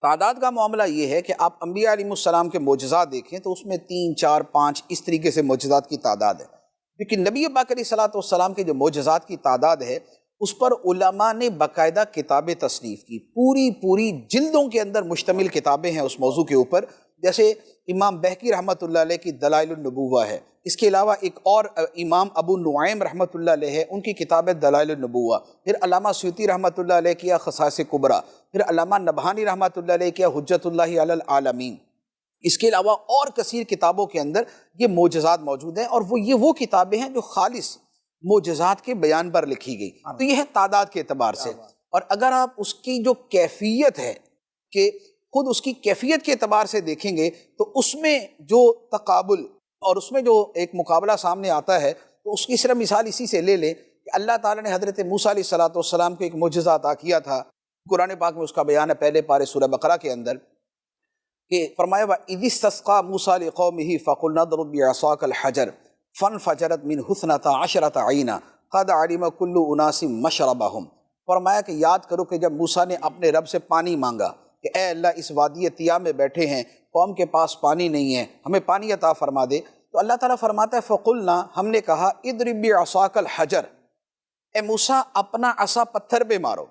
تعداد کا معاملہ یہ ہے کہ آپ انبیاء علیہ السلام کے معجزات دیکھیں تو اس میں 3، 4، 5 اس طریقے سے معجزات کی تعداد ہے۔ لیکن نبی پاک علیہ الصلوۃ والسلام کے جو معجزات کی تعداد ہے اس پر علماء نے باقاعدہ کتابیں تصنیف کی، پوری جلدوں کے اندر مشتمل کتابیں ہیں اس موضوع کے اوپر۔ جیسے امام بہقی رحمۃ اللہ علیہ کی دلائل النبوہ ہے، اس کے علاوہ ایک اور امام ابو نعیم رحمۃ اللہ علیہ ہے، ان کی کتاب ہے دلائل النبوہ، پھر علامہ سیوطی رحمۃ اللہ علیہ کیا خصائص کبریٰ، پھر علامہ نبہانی رحمۃ اللہ علیہ کیا حجت اللہ علی العالمین۔ اس کے علاوہ اور کثیر کتابوں کے اندر یہ معجزات موجود ہیں، اور وہ کتابیں ہیں جو خالص معجزات کے بیان پر لکھی گئی۔ تو یہ ہے تعداد کے اعتبار سے۔ اور اگر آپ اس کی جو کیفیت ہے کہ خود اس کی کیفیت کے اعتبار سے دیکھیں گے تو اس میں جو تقابل اور اس میں جو ایک مقابلہ سامنے آتا ہے، تو اس کی صرف مثال اسی سے لے لیں کہ اللہ تعالیٰ نے حضرت موسیٰ علیہ الصلوۃ والسلام کو ایک معجزہ عطا کیا تھا۔ قرآن پاک میں اس کا بیان ہے پہلے پارے سورہ بقرہ کے اندر کہ فرمایا وَإِذِ اسْتَسْقَىٰ مُوسَىٰ لِقَوْمِهِ فَقُلْنَا اضْرِب بِّعَصَاكَ الْحَجَرَ فَانْفَجَرَتْ مِنْهُ اثْنَتَا عَشْرَةَ عَيْنًا قد علم کل اناس مشربہم، فرمایا کہ یاد کرو کہ جب موسیٰ نے اپنے رب سے پانی مانگا کہ اے اللہ اس وادی طیٰ میں بیٹھے ہیں، قوم کے پاس پانی نہیں ہے، ہمیں پانی عطا فرما دے، تو اللہ تعالیٰ فرماتا ہے فقلنا، ہم نے کہا اضرب بعصاک الحجر، اے موسیٰ اپنا عصا پتھر پہ مارو۔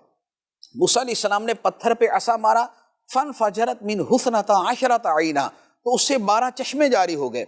موسیٰ علیہ السلام نے پتھر پہ عصا مارا، فانفجرت منہ اثنتا عشرۃ عینا، تو اس سے 12 چشمے جاری ہو گئے۔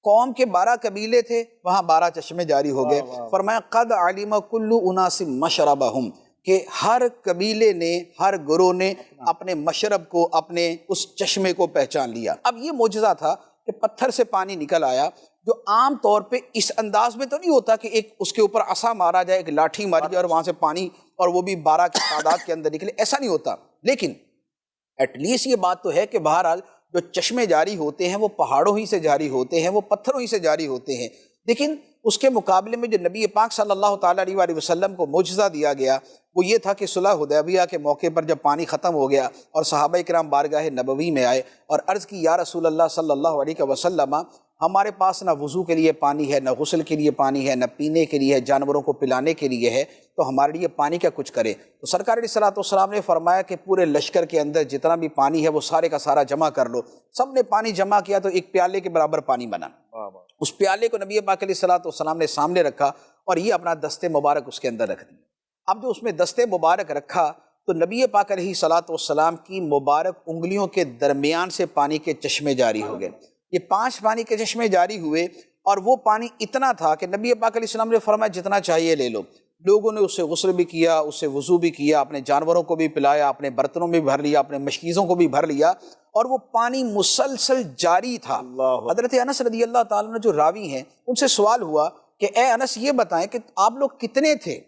قوم کے 12 قبیلے تھے، وہاں 12 چشمے جاری ہو گئے۔ فرمایا قد علم کل اناس مشربہم، کہ ہر قبیلے نے، ہر گروہ نے اپنے مشرب کو، اپنے اس چشمے کو پہچان لیا۔ اب یہ معجزہ تھا کہ پتھر سے پانی نکل آیا، جو عام طور پہ اس انداز میں تو نہیں ہوتا کہ ایک اس کے اوپر عصا مارا جائے، ایک لاٹھی ماری جائے اور وہاں سے پانی، اور وہ بھی 12 کی تعداد کے اندر نکلے، ایسا نہیں ہوتا۔ لیکن ایٹ لیسٹ یہ بات تو ہے کہ بہرحال جو چشمے جاری ہوتے ہیں وہ پہاڑوں ہی سے جاری ہوتے ہیں، وہ پتھروں ہی سے جاری ہوتے ہیں۔ لیکن اس کے مقابلے میں جو نبی پاک صلی اللہ تعالیٰ علیہ وآلہ وسلم کو معجزہ دیا گیا وہ یہ تھا کہ صلح حدیبیہ کے موقع پر جب پانی ختم ہو گیا اور صحابہ کرام بارگاہ نبوی میں آئے اور عرض کی یا رسول اللہ صلی اللہ علیہ وسلم، ہمارے پاس نہ وضو کے لیے پانی ہے، نہ غسل کے لیے پانی ہے، نہ پینے کے لیے ہے، جانوروں کو پلانے کے لیے ہے، تو ہمارے لیے پانی کا کچھ کرے۔ تو سرکار علیہ الصلوۃ والسلام نے فرمایا کہ پورے لشکر کے اندر جتنا بھی پانی ہے وہ سارے کا سارا جمع کر لو۔ سب نے پانی جمع کیا تو ایک پیالے کے برابر پانی بنا۔ اس پیالے کو نبی پاک علیہ الصلوۃ والسلام نے سامنے رکھا اور یہ اپنا دست مبارک اس کے اندر رکھ دیا۔ اب جو اس میں دست مبارک رکھا تو نبی پاک علیہ الصلوۃ والسلام کی مبارک انگلیوں کے درمیان سے پانی کے چشمے جاری ہو گئے۔ یہ 5 پانی کے چشمے جاری ہوئے اور وہ پانی اتنا تھا کہ نبی پاک علیہ السلام نے فرمایا جتنا چاہیے لے لو۔ لوگوں نے اس سے غسل بھی کیا، اس سے وضو بھی کیا، اپنے جانوروں کو بھی پلایا، اپنے برتنوں میں بھی بھر لیا، اپنے مشکیزوں کو بھی بھر لیا، اور وہ پانی مسلسل جاری تھا۔ حضرت انس رضی اللہ تعالیٰ عنہ جو راوی ہیں ان سے سوال ہوا کہ اے انس یہ بتائیں کہ آپ لوگ کتنے تھے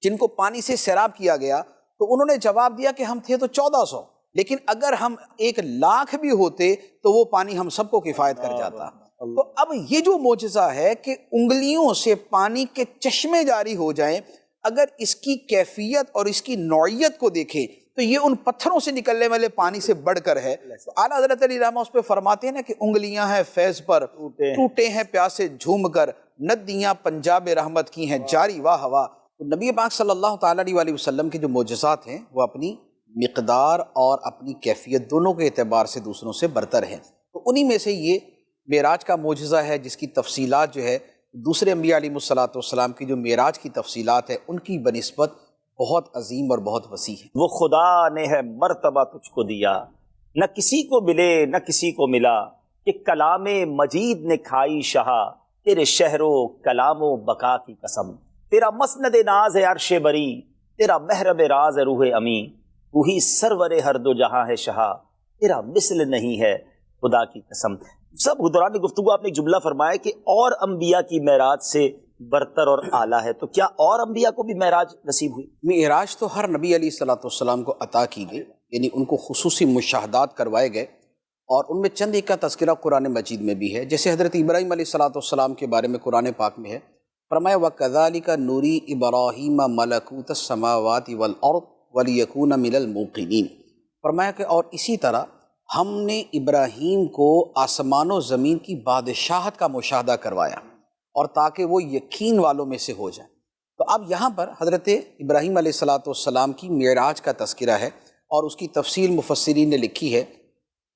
جن کو پانی سے سیراب کیا گیا؟ تو انہوں نے جواب دیا کہ ہم تھے تو 1400، لیکن اگر ہم 1,00,000 بھی ہوتے تو وہ پانی ہم سب کو کفایت کر جاتا۔ تو اب یہ جو معجزہ ہے کہ انگلیوں سے پانی کے چشمے جاری ہو جائیں، اگر اس کی کیفیت اور اس کی نوعیت کو دیکھیں تو یہ ان پتھروں سے نکلنے والے پانی سے بڑھ کر ہے۔ تو اعلیٰ حضرت علی رحمہ اس پہ فرماتے ہیں نا کہ انگلیاں ہیں فیض پر، ٹوٹے ہیں پیاسے جھوم کر، ندیاں پنجاب رحمت کی ہیں جاری واہ واہ۔ تو نبی پاک صلی اللہ تعالیٰ علیہ وسلم کے جو معجزات ہیں وہ اپنی مقدار اور اپنی کیفیت دونوں کے اعتبار سے دوسروں سے برتر ہیں۔ تو انہی میں سے یہ معراج کا معجزہ ہے جس کی تفصیلات جو ہے دوسرے انبیاء علیہ الصلوۃ والسلام کی جو معراج کی تفصیلات ہے ان کی بنسبت بہت عظیم اور بہت وسیع ہے۔ وہ خدا نے ہے مرتبہ تجھ کو دیا، نہ کسی کو ملے نہ کسی کو ملا، کہ کلام مجید نے کھائی شہا، تیرے شہر و کلام و بقا کی قسم، تیرا مسند ناز ہے عرش بری، تیرا محرم راز ہے روح امی، تو ہی سرور ہر دو جہاں ہے شہا، تیرا مثل نہیں ہے خدا کی قسم۔ سب دوران گفتگو آپ نے ایک جملہ فرمایا کہ اور انبیاء کی معراج سے برتر اور اعلیٰ ہے، تو کیا اور انبیاء کو بھی معراج نصیب ہوئی؟ معراج تو ہر نبی علیہ الصلوۃ والسلام کو عطا کی گئی، یعنی ان کو خصوصی مشاہدات کروائے گئے، اور ان میں چند ایک کا تذکرہ قرآن مجید میں بھی ہے۔ جیسے حضرت ابراہیم علیہ الصلوۃ والسلام کے بارے میں قرآن پاک میں ہے، فرمایا وَكَذَلِكَ نُرِي إِبْرَاهِيمَ مَلَكُوتَ السَّمَاوَاتِ وَالْأَرْضِ وَلِيَكُونَ مِنَ الْمُوقِنِينَ، فرمایا کہ اور اسی طرح ہم نے ابراہیم کو آسمان و زمین کی بادشاہت کا مشاہدہ کروایا، اور تاکہ وہ یقین والوں میں سے ہو جائیں۔ تو اب یہاں پر حضرت ابراہیم علیہ الصلوۃ والسلام کی معراج کا تذکرہ ہے، اور اس کی تفصیل مفسرین نے لکھی ہے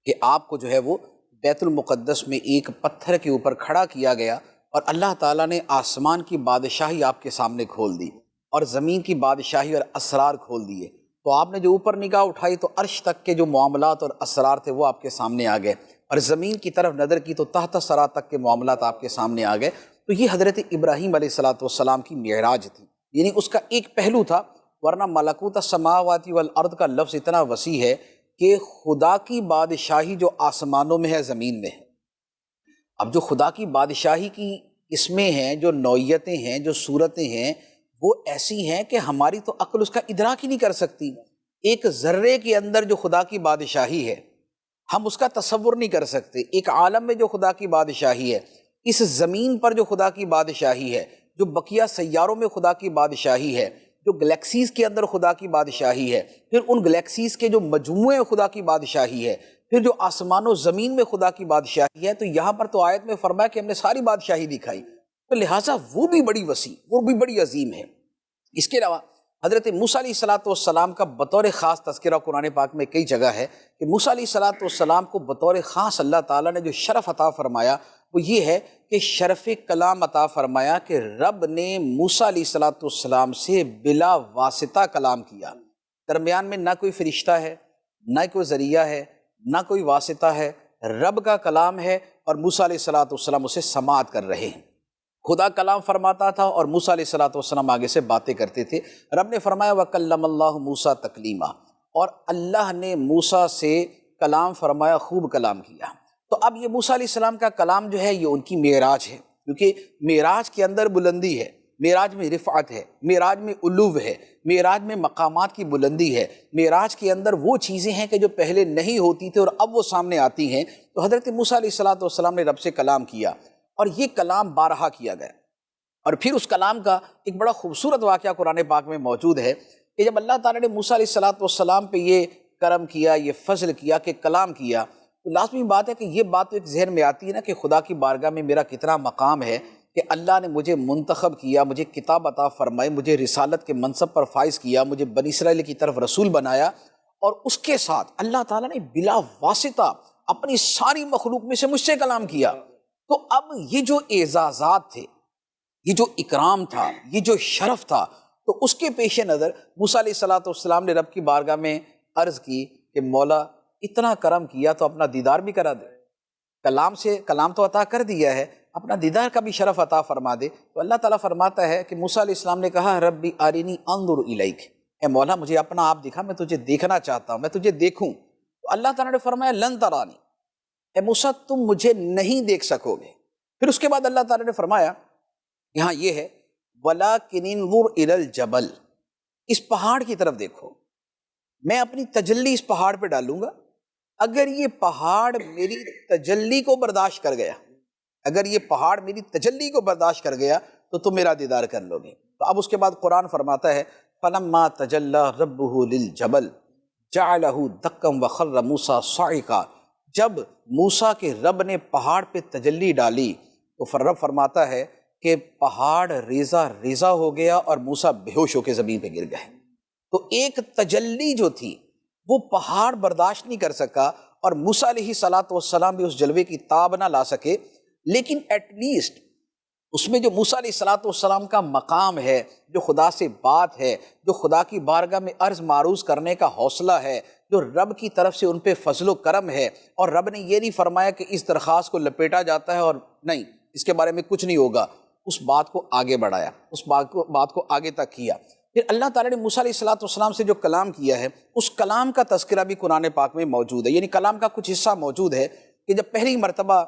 کہ آپ کو جو ہے وہ بیت المقدس میں ایک پتھر کے اوپر کھڑا کیا گیا، اور اللہ تعالیٰ نے آسمان کی بادشاہی آپ کے سامنے کھول دی اور زمین کی بادشاہی اور اسرار کھول دیے۔ تو آپ نے جو اوپر نگاہ اٹھائی تو عرش تک کے جو معاملات اور اسرار تھے وہ آپ کے سامنے آ گئے، اور زمین کی طرف نظر کی تو تحت سرا تک کے معاملات آپ کے سامنے آ گئے۔ تو یہ حضرت ابراہیم علیہ الصلوۃ والسلام کی معراج تھی، یعنی اس کا ایک پہلو تھا، ورنہ ملکوت السماوات والارض کا لفظ اتنا وسیع ہے کہ خدا کی بادشاہی جو آسمانوں میں ہے زمین میں ہے۔ اب جو خدا کی بادشاہی کی قسمیں ہیں، جو نوعیتیں ہیں، جو صورتیں ہیں، وہ ایسی ہیں کہ ہماری تو عقل اس کا ادراک ہی نہیں کر سکتی۔ ایک ذرے کے اندر جو خدا کی بادشاہی ہے ہم اس کا تصور نہیں کر سکتے۔ ایک عالم میں جو خدا کی بادشاہی ہے، اس زمین پر جو خدا کی بادشاہی ہے، جو بقیہ سیاروں میں خدا کی بادشاہی ہے، جو گلیکسیز کے اندر خدا کی بادشاہی ہے، پھر ان گلیکسیز کے جو مجموعے خدا کی بادشاہی ہے، پھر جو آسمان و زمین میں خدا کی بادشاہی ہے۔ تو یہاں پر تو آیت میں فرمایا کہ ہم نے ساری بادشاہی دکھائی، تو لہٰذا وہ بھی بڑی وسیع، وہ بھی بڑی عظیم ہے۔ اس کے علاوہ حضرت موسیٰ علیہ السلام کا بطور خاص تذکرہ قرآن پاک میں کئی جگہ ہے کہ موسیٰ علیہ السلام کو بطور خاص اللہ تعالیٰ نے جو شرف عطا فرمایا وہ یہ ہے کہ شرف کلام عطا فرمایا کہ رب نے موسیٰ علیہ السلام سے بلا واسطہ کلام کیا۔ درمیان میں نہ کوئی فرشتہ ہے، نہ کوئی ذریعہ ہے، نہ کوئی واسطہ ہے، رب کا کلام ہے اور موسیٰ علیہ السلام اسے سماعت کر رہے ہیں۔ خدا کلام فرماتا تھا اور موسیٰ علیہ السلام آگے سے باتیں کرتے تھے۔ رب نے فرمایا وَكَلَّمَ اللَّهُ مُوسَىٰ تَكْلِيمًا، اور اللہ نے موسیٰ سے کلام فرمایا، خوب کلام کیا۔ تو اب یہ موسیٰ علیہ السلام کا کلام جو ہے یہ ان کی معراج ہے، کیونکہ معراج کے اندر بلندی ہے، معراج میں رفعت ہے، معراج میں علو ہے، معراج میں مقامات کی بلندی ہے، معراج کے اندر وہ چیزیں ہیں کہ جو پہلے نہیں ہوتی تھی اور اب وہ سامنے آتی ہیں۔ تو حضرت موسیٰ علیہ السلام نے رب سے کلام کیا اور یہ کلام بارہا کیا گیا۔ اور پھر اس کلام کا ایک بڑا خوبصورت واقعہ قرآن پاک میں موجود ہے کہ جب اللہ تعالیٰ نے موسیٰ علیہ السلام پہ یہ کرم کیا، یہ فضل کیا کہ کلام کیا، تو لازمی بات ہے کہ یہ بات تو ایک ذہن میں آتی ہے نا کہ خدا کی بارگاہ میں میرا کتنا مقام ہے کہ اللہ نے مجھے منتخب کیا، مجھے کتاب عطا فرمائی، مجھے رسالت کے منصب پر فائز کیا، مجھے بنی اسرائیل کی طرف رسول بنایا، اور اس کے ساتھ اللہ تعالیٰ نے بلا واسطہ اپنی ساری مخلوق میں سے مجھ سے کلام کیا۔ تو اب یہ جو اعزازات تھے، یہ جو اکرام تھا، یہ جو شرف تھا، تو اس کے پیش نظر موسیٰ علیہ السلام نے رب کی بارگاہ میں عرض کی کہ مولا اتنا کرم کیا تو اپنا دیدار بھی کرا دے، کلام تو عطا کر دیا ہے، اپنا دیدار کا بھی شرف عطا فرما دے۔ تو اللہ تعالیٰ فرماتا ہے کہ موسیٰ علیہ السلام نے کہا ربی ارنی انظر الیک، اے مولا مجھے اپنا آپ دکھا، میں تجھے دیکھنا چاہتا ہوں، میں تجھے دیکھوں۔ تو اللہ تعالیٰ نے فرمایا لن ترانی، اے موسیٰ تم مجھے نہیں دیکھ سکو گے۔ پھر اس کے بعد اللہ تعالیٰ نے فرمایا، یہاں یہ ہے وَلَٰكِنِ انظُرْ إِلَى الْجَبَلِ، اس پہاڑ کی طرف دیکھو، میں اپنی تجلی اس پہاڑ پہ ڈالوں گا، اگر یہ پہاڑ میری تجلی کو برداشت کر گیا، اگر یہ پہاڑ میری تجلی کو برداشت کر گیا تو تم میرا دیدار کر لو گے۔ تو اب اس کے بعد قرآن فرماتا ہے فَلَمَّا تَجَلَّىٰ رَبُّهُ لِلْجَبَلِ جَعَلَهُ دَكًّا وَخَرَّ مُوسَىٰ صَعِقًا، جب موسیٰ کے رب نے پہاڑ پہ تجلی ڈالی تو رب فرماتا ہے کہ پہاڑ ریزہ ریزہ ہو گیا اور موسیٰ بے ہوش ہو کے زمین پہ گر گئے۔ تو ایک تجلی جو تھی وہ پہاڑ برداشت نہیں کر سکا اور موسیٰ علیہ السلام بھی اس جلوے کی تاب نہ لا سکے، لیکن ایٹ لیسٹ اس میں جو موسیٰ علیہ السلام کا مقام ہے، جو خدا سے بات ہے، جو خدا کی بارگاہ میں عرض معروض کرنے کا حوصلہ ہے، جو رب کی طرف سے ان پہ فضل و کرم ہے، اور رب نے یہ نہیں فرمایا کہ اس درخواست کو لپیٹا جاتا ہے اور نہیں اس کے بارے میں کچھ نہیں ہوگا، اس بات کو آگے بڑھایا، اس بات کو آگے تک کیا۔ پھر اللہ تعالیٰ نے موسیٰ علیہ السلام سے جو کلام کیا ہے اس کلام کا تذکرہ بھی قرآن پاک میں موجود ہے، یعنی کلام کا کچھ حصہ موجود ہے کہ جب پہلی مرتبہ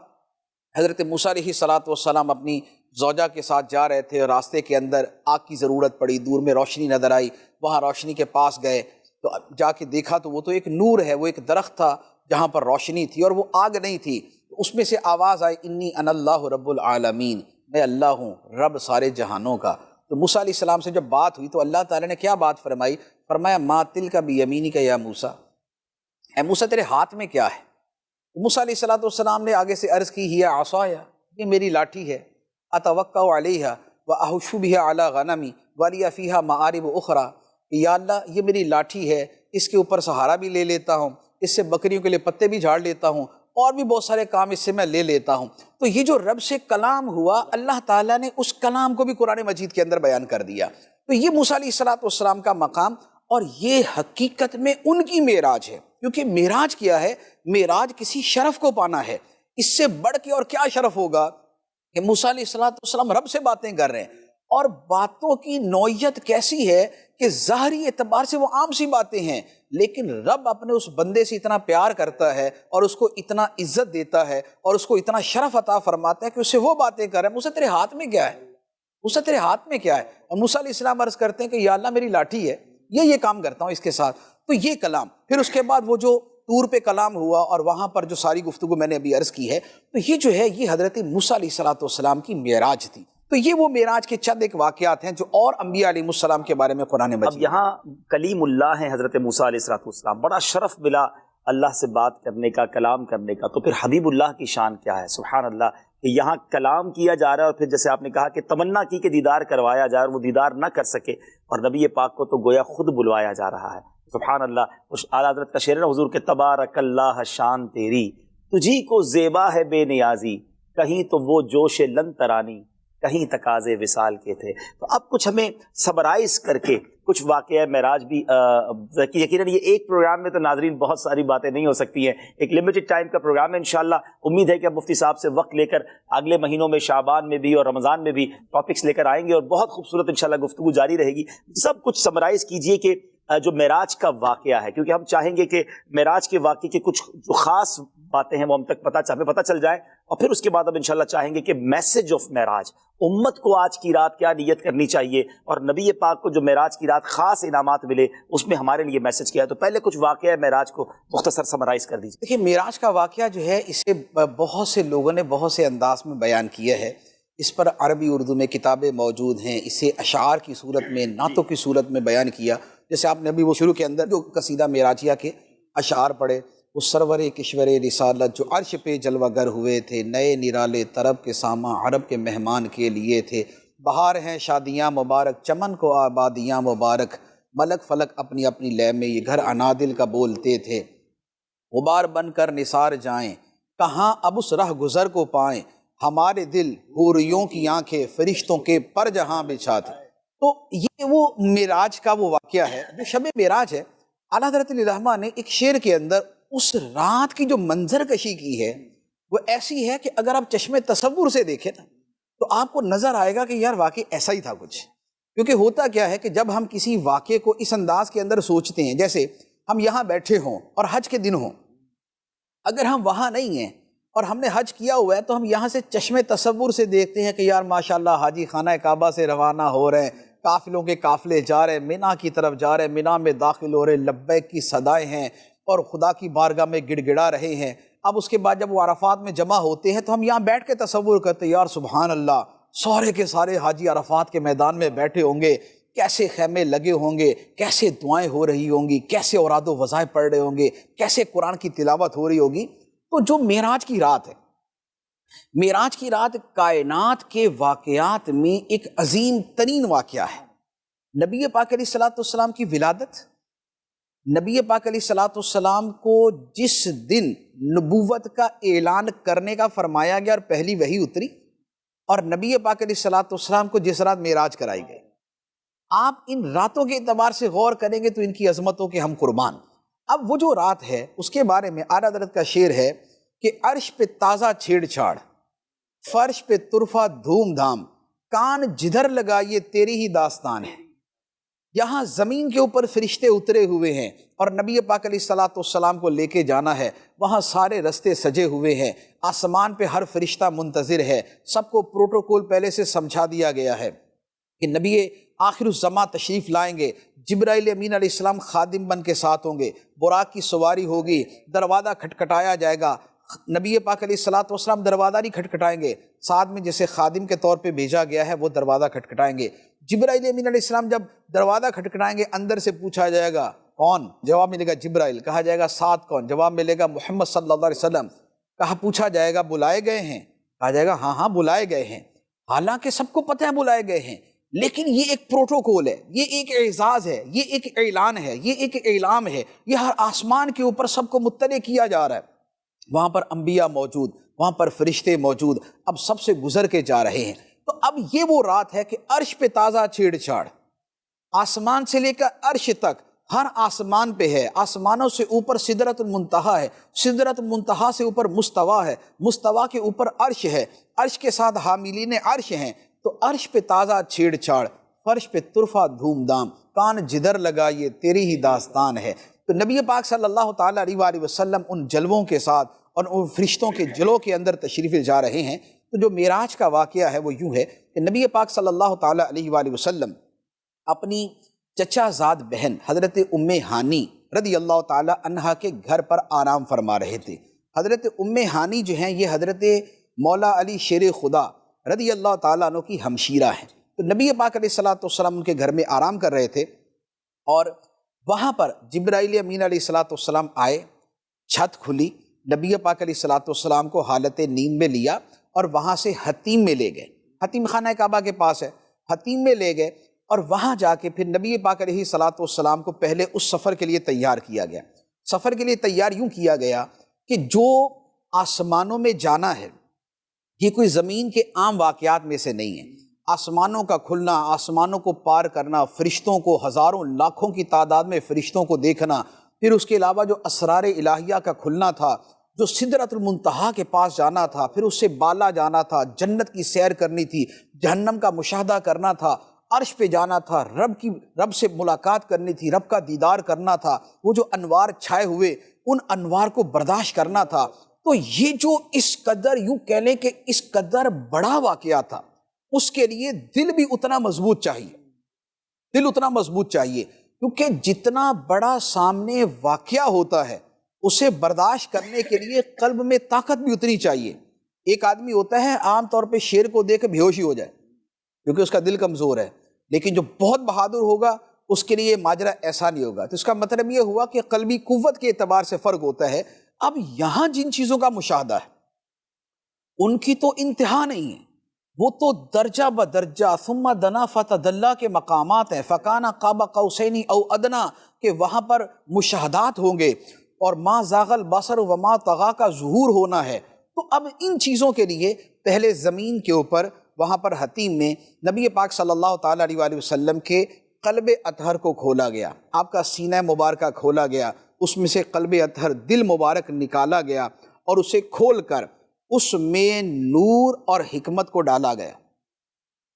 حضرت موسیٰ علیہ السلام اپنی زوجہ کے ساتھ جا رہے تھے، راستے کے اندر آگ کی ضرورت پڑی، دور میں روشنی نظر آئی، وہاں روشنی کے پاس گئے تو جا کے دیکھا تو وہ تو ایک نور ہے، وہ ایک درخت تھا جہاں پر روشنی تھی اور وہ آگ نہیں تھی، تو اس میں سے آواز آئی انی انا اللہ رب العالمین، میں اللہ ہوں رب سارے جہانوں کا۔ تو موسیٰ علیہ السلام سے جب بات ہوئی تو اللہ تعالیٰ نے کیا بات فرمائی؟ فرمایا ما تلک بیمینک یا موسیٰ، اے موسیٰ تیرے ہاتھ میں کیا ہے؟ موسیٰ علیہ السلام نے آگے سے عرض کی ہی عصایا، یہ میری لاٹھی ہے، اتوکا علیہا واحش بہا علی غنمی ولی فیہا معارب اخرى، کہ یا اللہ یہ میری لاٹھی ہے، اس کے اوپر سہارا بھی لے لیتا ہوں، اس سے بکریوں کے لیے پتے بھی جھاڑ لیتا ہوں، اور بھی بہت سارے کام اس سے میں لے لیتا ہوں۔ تو یہ جو رب سے کلام ہوا، اللہ تعالیٰ نے اس کلام کو بھی قرآن مجید کے اندر بیان کر دیا۔ تو یہ موسیٰ علیہ السلام کا مقام، اور یہ حقیقت میں ان کی معراج ہے، کیونکہ معراج کیا ہے؟ معراج کسی شرف کو پانا ہے، اس سے بڑھ کے اور کیا شرف ہوگا کہ موسیٰ علیہ السلام رب سے باتیں کر رہے ہیں، اور باتوں کی نوعیت کیسی ہے کہ ظاہری اعتبار سے وہ عام سی باتیں ہیں، لیکن رب اپنے اس بندے سے اتنا پیار کرتا ہے اور اس کو اتنا عزت دیتا ہے اور اس کو اتنا شرف عطا فرماتا ہے کہ اس سے وہ باتیں کر رہے ہیں، موسیٰ تیرے ہاتھ میں کیا ہے؟ موسیٰ تیرے ہاتھ میں کیا ہے؟ اور موسیٰ علیہ السلام عرض کرتے ہیں کہ یا اللہ میری لاٹھی ہے، یہ کام کرتا ہوں اس کے ساتھ۔ تو یہ کلام، پھر اس کے بعد وہ جو طور پہ کلام ہوا اور وہاں پر جو ساری گفتگو میں نے ابھی عرض کی ہے، تو یہ جو ہے یہ حضرت موسیٰ علیہ السلام کی معراج تھی۔ تو یہ وہ معراج کے چند ایک واقعات ہیں جو اور انبیاء علیہ السلام کے بارے میں قرآن مجید۔ اب یہاں کلیم اللہ ہیں حضرت موسیٰ علیہ السلام، بڑا شرف ملا اللہ سے بات کرنے کا، کلام کرنے کا، تو پھر حبیب اللہ کی شان کیا ہے؟ سبحان اللہ، کہ یہاں کلام کیا جا رہا ہے اور پھر جیسے آپ نے کہا کہ تمنا کی کہ دیدار کروایا جائے اور وہ دیدار نہ کر سکے، اور نبی پاک کو تو گویا خود بلوایا جا رہا ہے۔ سبحان اللہ۔ اس اعلیٰ حضرت کا شعر ہے نا حضور کے، تبارک اللہ شان تیری، تجھی کو زیبا ہے بے نیازی، کہیں تو وہ جوش لن ترانی، کہیں تقاضے وصال کے تھے۔ تو اب کچھ ہمیں سمرائز کر کے کچھ واقعہ معراج بھی یقیناً یہ ایک پروگرام میں تو ناظرین بہت ساری باتیں نہیں ہو سکتی ہیں، ایک لمیٹڈ ٹائم کا پروگرام ہے، انشاءاللہ امید ہے کہ اب مفتی صاحب سے وقت لے کر اگلے مہینوں میں شعبان میں بھی اور رمضان میں بھی ٹاپکس لے کر آئیں گے اور بہت خوبصورت انشاءاللہ گفتگو جاری رہے گی۔ سب کچھ سمرائز کیجئے کہ جو معراج کا واقعہ ہے، کیونکہ ہم چاہیں گے کہ معراج کے واقعے کی کچھ جو خاص باتیں ہیں وہ ہم تک ہمیں پتہ چل جائیں، اور پھر اس کے بعد ہم انشاءاللہ چاہیں گے کہ میسج آف معراج، امت کو آج کی رات کیا نیت کرنی چاہیے، اور نبی پاک کو جو معراج کی رات خاص انعامات ملے اس میں ہمارے لیے میسج کیا ہے۔ تو پہلے کچھ واقعہ معراج کو مختصر سمرائز کر دیجیے۔ دیکھیے، معراج کا واقعہ جو ہے اسے بہت سے لوگوں نے بہت سے انداز میں بیان کیا ہے، اس پر عربی اردو میں کتابیں موجود ہیں، اسے اشعار کی صورت میں، نعتوں کی صورت میں بیان کیا۔ جیسے آپ نے ابھی وہ شروع کے اندر جو قصیدہ معراجیہ کے اشعار پڑھے، وہ سرور کشور رسالت جو عرش پہ جلوہ گر ہوئے تھے، نئے نرالے طرب کے ساماں عرب کے مہمان کے لیے تھے، بہار ہیں شادیاں مبارک چمن کو آبادیاں مبارک، ملک فلک اپنی اپنی لے میں یہ گھر انادل کا بولتے تھے، غبار بن کر نثار جائیں کہاں اب اس رہ گزر کو پائیں، ہمارے دل حوریوں کی آنکھیں فرشتوں کے پر جہاں بچھاتے۔ تو یہ وہ معراج کا وہ واقعہ ہے جو شب معراج ہے۔ اعلیٰ حضرت علیہ الرحمہ نے ایک شعر کے اندر اس رات کی جو منظر کشی کی ہے وہ ایسی ہے کہ اگر آپ چشم تصور سے دیکھیں نا تو آپ کو نظر آئے گا کہ یار واقعی ایسا ہی تھا کچھ۔ کیونکہ ہوتا کیا ہے کہ جب ہم کسی واقعے کو اس انداز کے اندر سوچتے ہیں، جیسے ہم یہاں بیٹھے ہوں اور حج کے دن ہوں، اگر ہم وہاں نہیں ہیں اور ہم نے حج کیا ہوا ہے تو ہم یہاں سے چشم تصور سے دیکھتے ہیں کہ یار ماشاءاللہ حاجی خانہ کعبہ سے روانہ ہو رہے ہیں، قافلوں کے قافلے جا رہے ہیں، مینا کی طرف جا رہے ہیں، مینا میں داخل ہو رہے ہیں، لبیک کی صدائیں ہیں اور خدا کی بارگاہ میں گڑ گڑا رہے ہیں۔ اب اس کے بعد جب وہ عرفات میں جمع ہوتے ہیں تو ہم یہاں بیٹھ کے تصور کرتے ہیں یار سبحان اللہ، سارے کے سارے حاجی عرفات کے میدان میں بیٹھے ہوں گے، کیسے خیمے لگے ہوں گے، کیسے دعائیں ہو رہی ہوں گی، کیسے اوراد و وظائف پڑھ رہے ہوں گے، کیسے قرآن کی تلاوت ہو رہی ہوگی۔ تو جو معراج کی رات ہے، معراج کی رات کائنات کے واقعات میں ایک عظیم ترین واقعہ ہے۔ نبی پاک علیہ الصلوۃ والسلام کی ولادت، نبی پاک علیہ الصلوۃ والسلام کو جس دن نبوت کا اعلان کرنے کا فرمایا گیا اور پہلی وحی اتری، اور نبی پاک علیہ الصلوۃ والسلام کو جس رات معراج کرائی گئی، آپ ان راتوں کے اعتبار سے غور کریں گے تو ان کی عظمتوں کے ہم قربان۔ اب وہ جو رات ہے اس کے بارے میں اعلیٰ حضرت کا شعر ہے کہ عرش پہ تازہ چھیڑ چھاڑ، فرش پہ طرفہ دھوم دھام، کان جدھر لگائیے تیری ہی داستان ہے۔ یہاں زمین کے اوپر فرشتے اترے ہوئے ہیں اور نبی پاک علیہ الصلوۃ والسلام کو لے کے جانا ہے، وہاں سارے رستے سجے ہوئے ہیں، آسمان پہ ہر فرشتہ منتظر ہے، سب کو پروٹوکول پہلے سے سمجھا دیا گیا ہے کہ نبی آخر الزماں تشریف لائیں گے، جبرائیل امین علیہ السلام خادم بن کے ساتھ ہوں گے، براق کی سواری ہوگی، دروازہ کھٹکھٹایا جائے گا، نبی پاک علیہ الصلوۃ والسلام دروازہ نہیں کھٹکھٹائیں گے، ساتھ میں جیسے خادم کے طور پہ بھیجا گیا ہے وہ دروازہ کھٹکھٹائیں گے۔ جبرائیل امین علیہ السلام جب دروازہ کھٹکھٹائیں گے اندر سے پوچھا جائے گا کون؟ جواب ملے گا جبرائیل، کہا جائے گا ساتھ کون؟ جواب ملے گا محمد صلی اللہ علیہ وسلم، پوچھا جائے گا بلائے گئے ہیں؟ کہا جائے گا ہاں ہاں بلائے گئے ہیں۔ حالانکہ سب کو پتہ ہے بلائے گئے ہیں، لیکن یہ ایک پروٹوکول ہے، یہ ایک اعزاز ہے، یہ ایک اعلان ہے، یہ ایک اعلام ہے، یہ ہر آسمان کے اوپر سب کو مطلع کیا جا رہا ہے۔ وہاں پر انبیاء موجود، وہاں پر فرشتے موجود، اب سب سے گزر کے جا رہے ہیں۔ تو اب یہ وہ رات ہے کہ عرش پہ تازہ چھیڑ چھاڑ، آسمان سے لے کر عرش تک ہر آسمان پہ ہے، آسمانوں سے اوپر سدرۃ المنتہا ہے، سدرۃ المنتہا سے اوپر مستویٰ ہے، مستویٰ کے اوپر عرش ہے، عرش کے ساتھ حاملین عرش ہیں۔ تو عرش پہ تازہ چھیڑ چھاڑ، فرش پہ طرفہ دھوم دھام، کان جدھر لگائیے تیری ہی داستان ہے۔ تو نبی پاک صلی اللہ تعالیٰ علیہ وآلہ وسلم ان جلووں کے ساتھ اور ان فرشتوں کے جلوں کے اندر تشریف جا رہے ہیں۔ تو جو معراج کا واقعہ ہے وہ یوں ہے کہ نبی پاک صلی اللہ تعالیٰ علیہ وآلہ وسلم اپنی چچا زاد بہن حضرت ام ہانی رضی اللہ تعالیٰ عنہا کے گھر پر آرام فرما رہے تھے۔ حضرت ام ہانی جو ہیں یہ حضرت مولا علی شیر خدا رضی اللہ تعالیٰ عنہ کی ہمشیرہ ہیں۔ تو نبی پاک علیہ الصلوۃ والسلام ان کے گھر میں آرام کر رہے تھے اور وہاں پر جبرائیل امین علیہ الصلوۃ والسلام آئے، چھت کھلی، نبی پاک علیہ الصلوۃ والسلام کو حالت نیند میں لیا اور وہاں سے حتیم میں لے گئے، حتیم خانہ کعبہ کے پاس ہے، حتیم میں لے گئے اور وہاں جا کے پھر نبی پاک علیہ الصلاۃ والسلام کو پہلے اس سفر کے لیے تیار کیا گیا۔ سفر کے لیے تیار یوں کیا گیا کہ جو آسمانوں میں جانا ہے یہ کوئی زمین کے عام واقعات میں سے نہیں ہے۔ آسمانوں کا کھلنا، آسمانوں کو پار کرنا، فرشتوں کو ہزاروں لاکھوں کی تعداد میں فرشتوں کو دیکھنا، پھر اس کے علاوہ جو اسرار الہیہ کا کھلنا تھا، جو سدرۃ المنتہا کے پاس جانا تھا، پھر اس سے بالا جانا تھا، جنت کی سیر کرنی تھی، جہنم کا مشاہدہ کرنا تھا، عرش پہ جانا تھا، رب سے ملاقات کرنی تھی، رب کا دیدار کرنا تھا، وہ جو انوار چھائے ہوئے ان انوار کو برداشت کرنا تھا۔ تو یہ جو اس قدر یوں کہہ لیں کہ اس قدر بڑا واقعہ تھا، اس کے لیے دل بھی اتنا مضبوط چاہیے، دل اتنا مضبوط چاہیے، کیونکہ جتنا بڑا سامنے واقعہ ہوتا ہے اسے برداشت کرنے کے لیے قلب میں طاقت بھی اتنی چاہیے۔ ایک آدمی ہوتا ہے عام طور پہ شیر کو دیکھ کے بے ہوشی ہو جائے کیونکہ اس کا دل کمزور ہے، لیکن جو بہت بہادر ہوگا اس کے لیے ماجرا ایسا نہیں ہوگا۔ تو اس کا مطلب یہ ہوا کہ قلبی قوت کے اعتبار سے فرق ہوتا ہے۔ اب یہاں جن چیزوں کا مشاہدہ ہے ان کی تو انتہا نہیں ہے، وہ تو درجہ بدرجہ ثم دنا فتدلی کے مقامات ہیں، فکان قاب قوسین او ادنا، کہ وہاں پر مشاہدات ہوں گے اور ما زاغ البصر وما طغی کا ظہور ہونا ہے۔ تو اب ان چیزوں کے لیے پہلے زمین کے اوپر وہاں پر حتیم میں نبی پاک صلی اللہ تعالیٰ علیہ وآلہ وسلم کے قلب اطہر کو کھولا گیا، آپ کا سینہ مبارکہ کھولا گیا، اس میں سے قلب اطہر دل مبارک نکالا گیا اور اسے کھول کر اس میں نور اور حکمت کو ڈالا گیا۔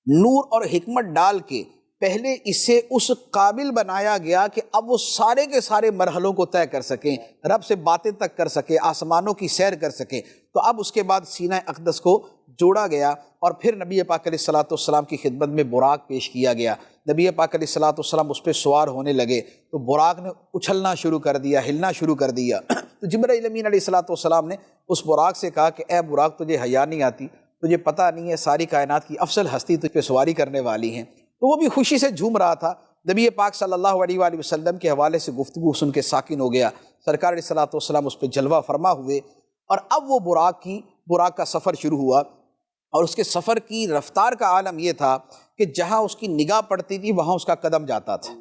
نور اور حکمت ڈال کے پہلے اسے اس قابل بنایا گیا کہ اب وہ سارے کے سارے مرحلوں کو طے کر سکیں، رب سے باتیں تک کر سکیں، آسمانوں کی سیر کر سکیں۔ تو اب اس کے بعد سینہ اقدس کو جوڑا گیا اور پھر نبی پاک علیہ الصلاۃ والسلام کی خدمت میں براق پیش کیا گیا۔ نبی پاک علیہ الصلاۃ والسلام اس پہ سوار ہونے لگے تو براق نے اچھلنا شروع کر دیا، ہلنا شروع کر دیا۔ تو جبرائیل امین علیہ الصلاۃ والسلام نے اس براق سے کہا کہ اے براق، تجھے حیا نہیں آتی؟ تجھے پتہ نہیں ہے ساری کائنات کی افضل ہستی تجھ پہ سواری کرنے والی ہیں؟ تو وہ بھی خوشی سے جھوم رہا تھا۔ نبی پاک صلی اللہ علیہ وآلہ وسلم کے حوالے سے گفتگو سن کے ساکن ہو گیا، سرکار علیہ الصلاۃ والسلام اس پہ جلوہ فرما ہوئے، اور اب وہ براق کا سفر شروع ہوا۔ اور اس کے سفر کی رفتار کا عالم یہ تھا کہ جہاں اس کی نگاہ پڑتی تھی وہاں اس کا قدم جاتا تھا،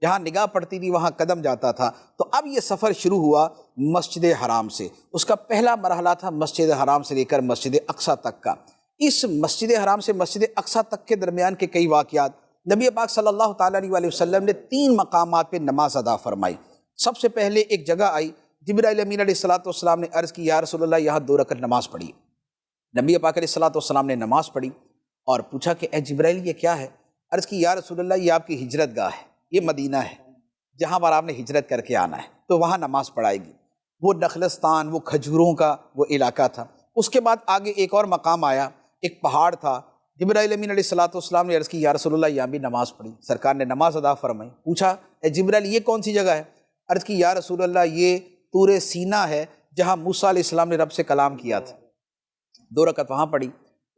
جہاں نگاہ پڑتی تھی وہاں قدم جاتا تھا۔ تو اب یہ سفر شروع ہوا مسجد حرام سے، اس کا پہلا مرحلہ تھا مسجد حرام سے لے کر مسجد اقصیٰ تک کا۔ اس مسجد حرام سے مسجد اقصیٰ تک کے درمیان کے کئی واقعات، نبی پاک صلی اللہ تعالیٰ علیہ وآلہ وسلم نے 3 مقامات پہ نماز ادا فرمائی۔ سب سے پہلے ایک جگہ آئی، جبرائیل امین علیہ الصلاۃ والسلام نے عرض کی یا رسول اللہ یہاں 2 رکعت نماز پڑھی۔ نبی پاک علیہ الصلاۃ والسلام نے نماز پڑھی اور پوچھا کہ اے جبرائیل یہ کیا ہے؟ عرض کی یا رسول اللہ یہ آپ کی ہجرت گاہ ہے، یہ مدینہ ہے جہاں پر آپ نے ہجرت کر کے آنا ہے، تو وہاں نماز پڑھائے گی۔ وہ نخلستان، وہ کھجوروں کا وہ علاقہ تھا۔ اس کے بعد آگے ایک اور مقام آیا، ایک پہاڑ تھا۔ جبرائیل امین علیہ الصلاۃ والسلام نے عرض کی یا رسول اللہ یہاں بھی نماز پڑھی، سرکار نے نماز ادا فرمائی۔ پوچھا اے جبرائیل یہ کون سی جگہ ہے؟ عرض کی یا رسول اللہ یہ طور سینا ہے جہاں موسیٰ علیہ السلام نے رب سے کلام کیا تھا۔ 2 رکعت وہاں پڑھی۔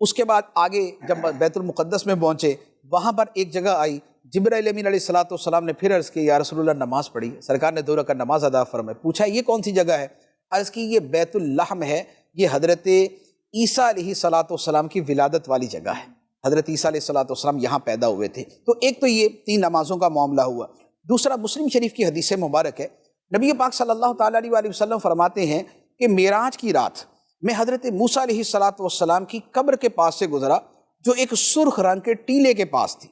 اس کے بعد آگے جب بیت المقدس میں پہنچے وہاں پر ایک جگہ آئی، جبرائیل امین علیہ الصلاۃ والسلام نے پھر عرض کی یا رسول اللہ نماز پڑھی، سرکار نے 2 رکعت نماز ادا فرمائی۔ پوچھا یہ کون سی جگہ ہے؟ عرض کی یہ بیت اللحم ہے، یہ حضرت عیسیٰ علیہ الصلاۃ والسلام کی ولادت والی جگہ ہے، حضرت عیسیٰ علیہ الصلاۃ والسلام یہاں پیدا ہوئے تھے۔ تو ایک تو یہ 3 نمازوں کا معاملہ ہوا۔ دوسرا مسلم شریف کی حدیث مبارک ہے، نبی پاک صلی اللہ تعالیٰ علیہ وآلہ وسلم فرماتے ہیں کہ معراج کی رات میں حضرت موسیٰ علیہ الصلاۃ والسلام کی قبر کے پاس سے گزرا جو ایک سرخ رنگ کے ٹیلے کے پاس تھی،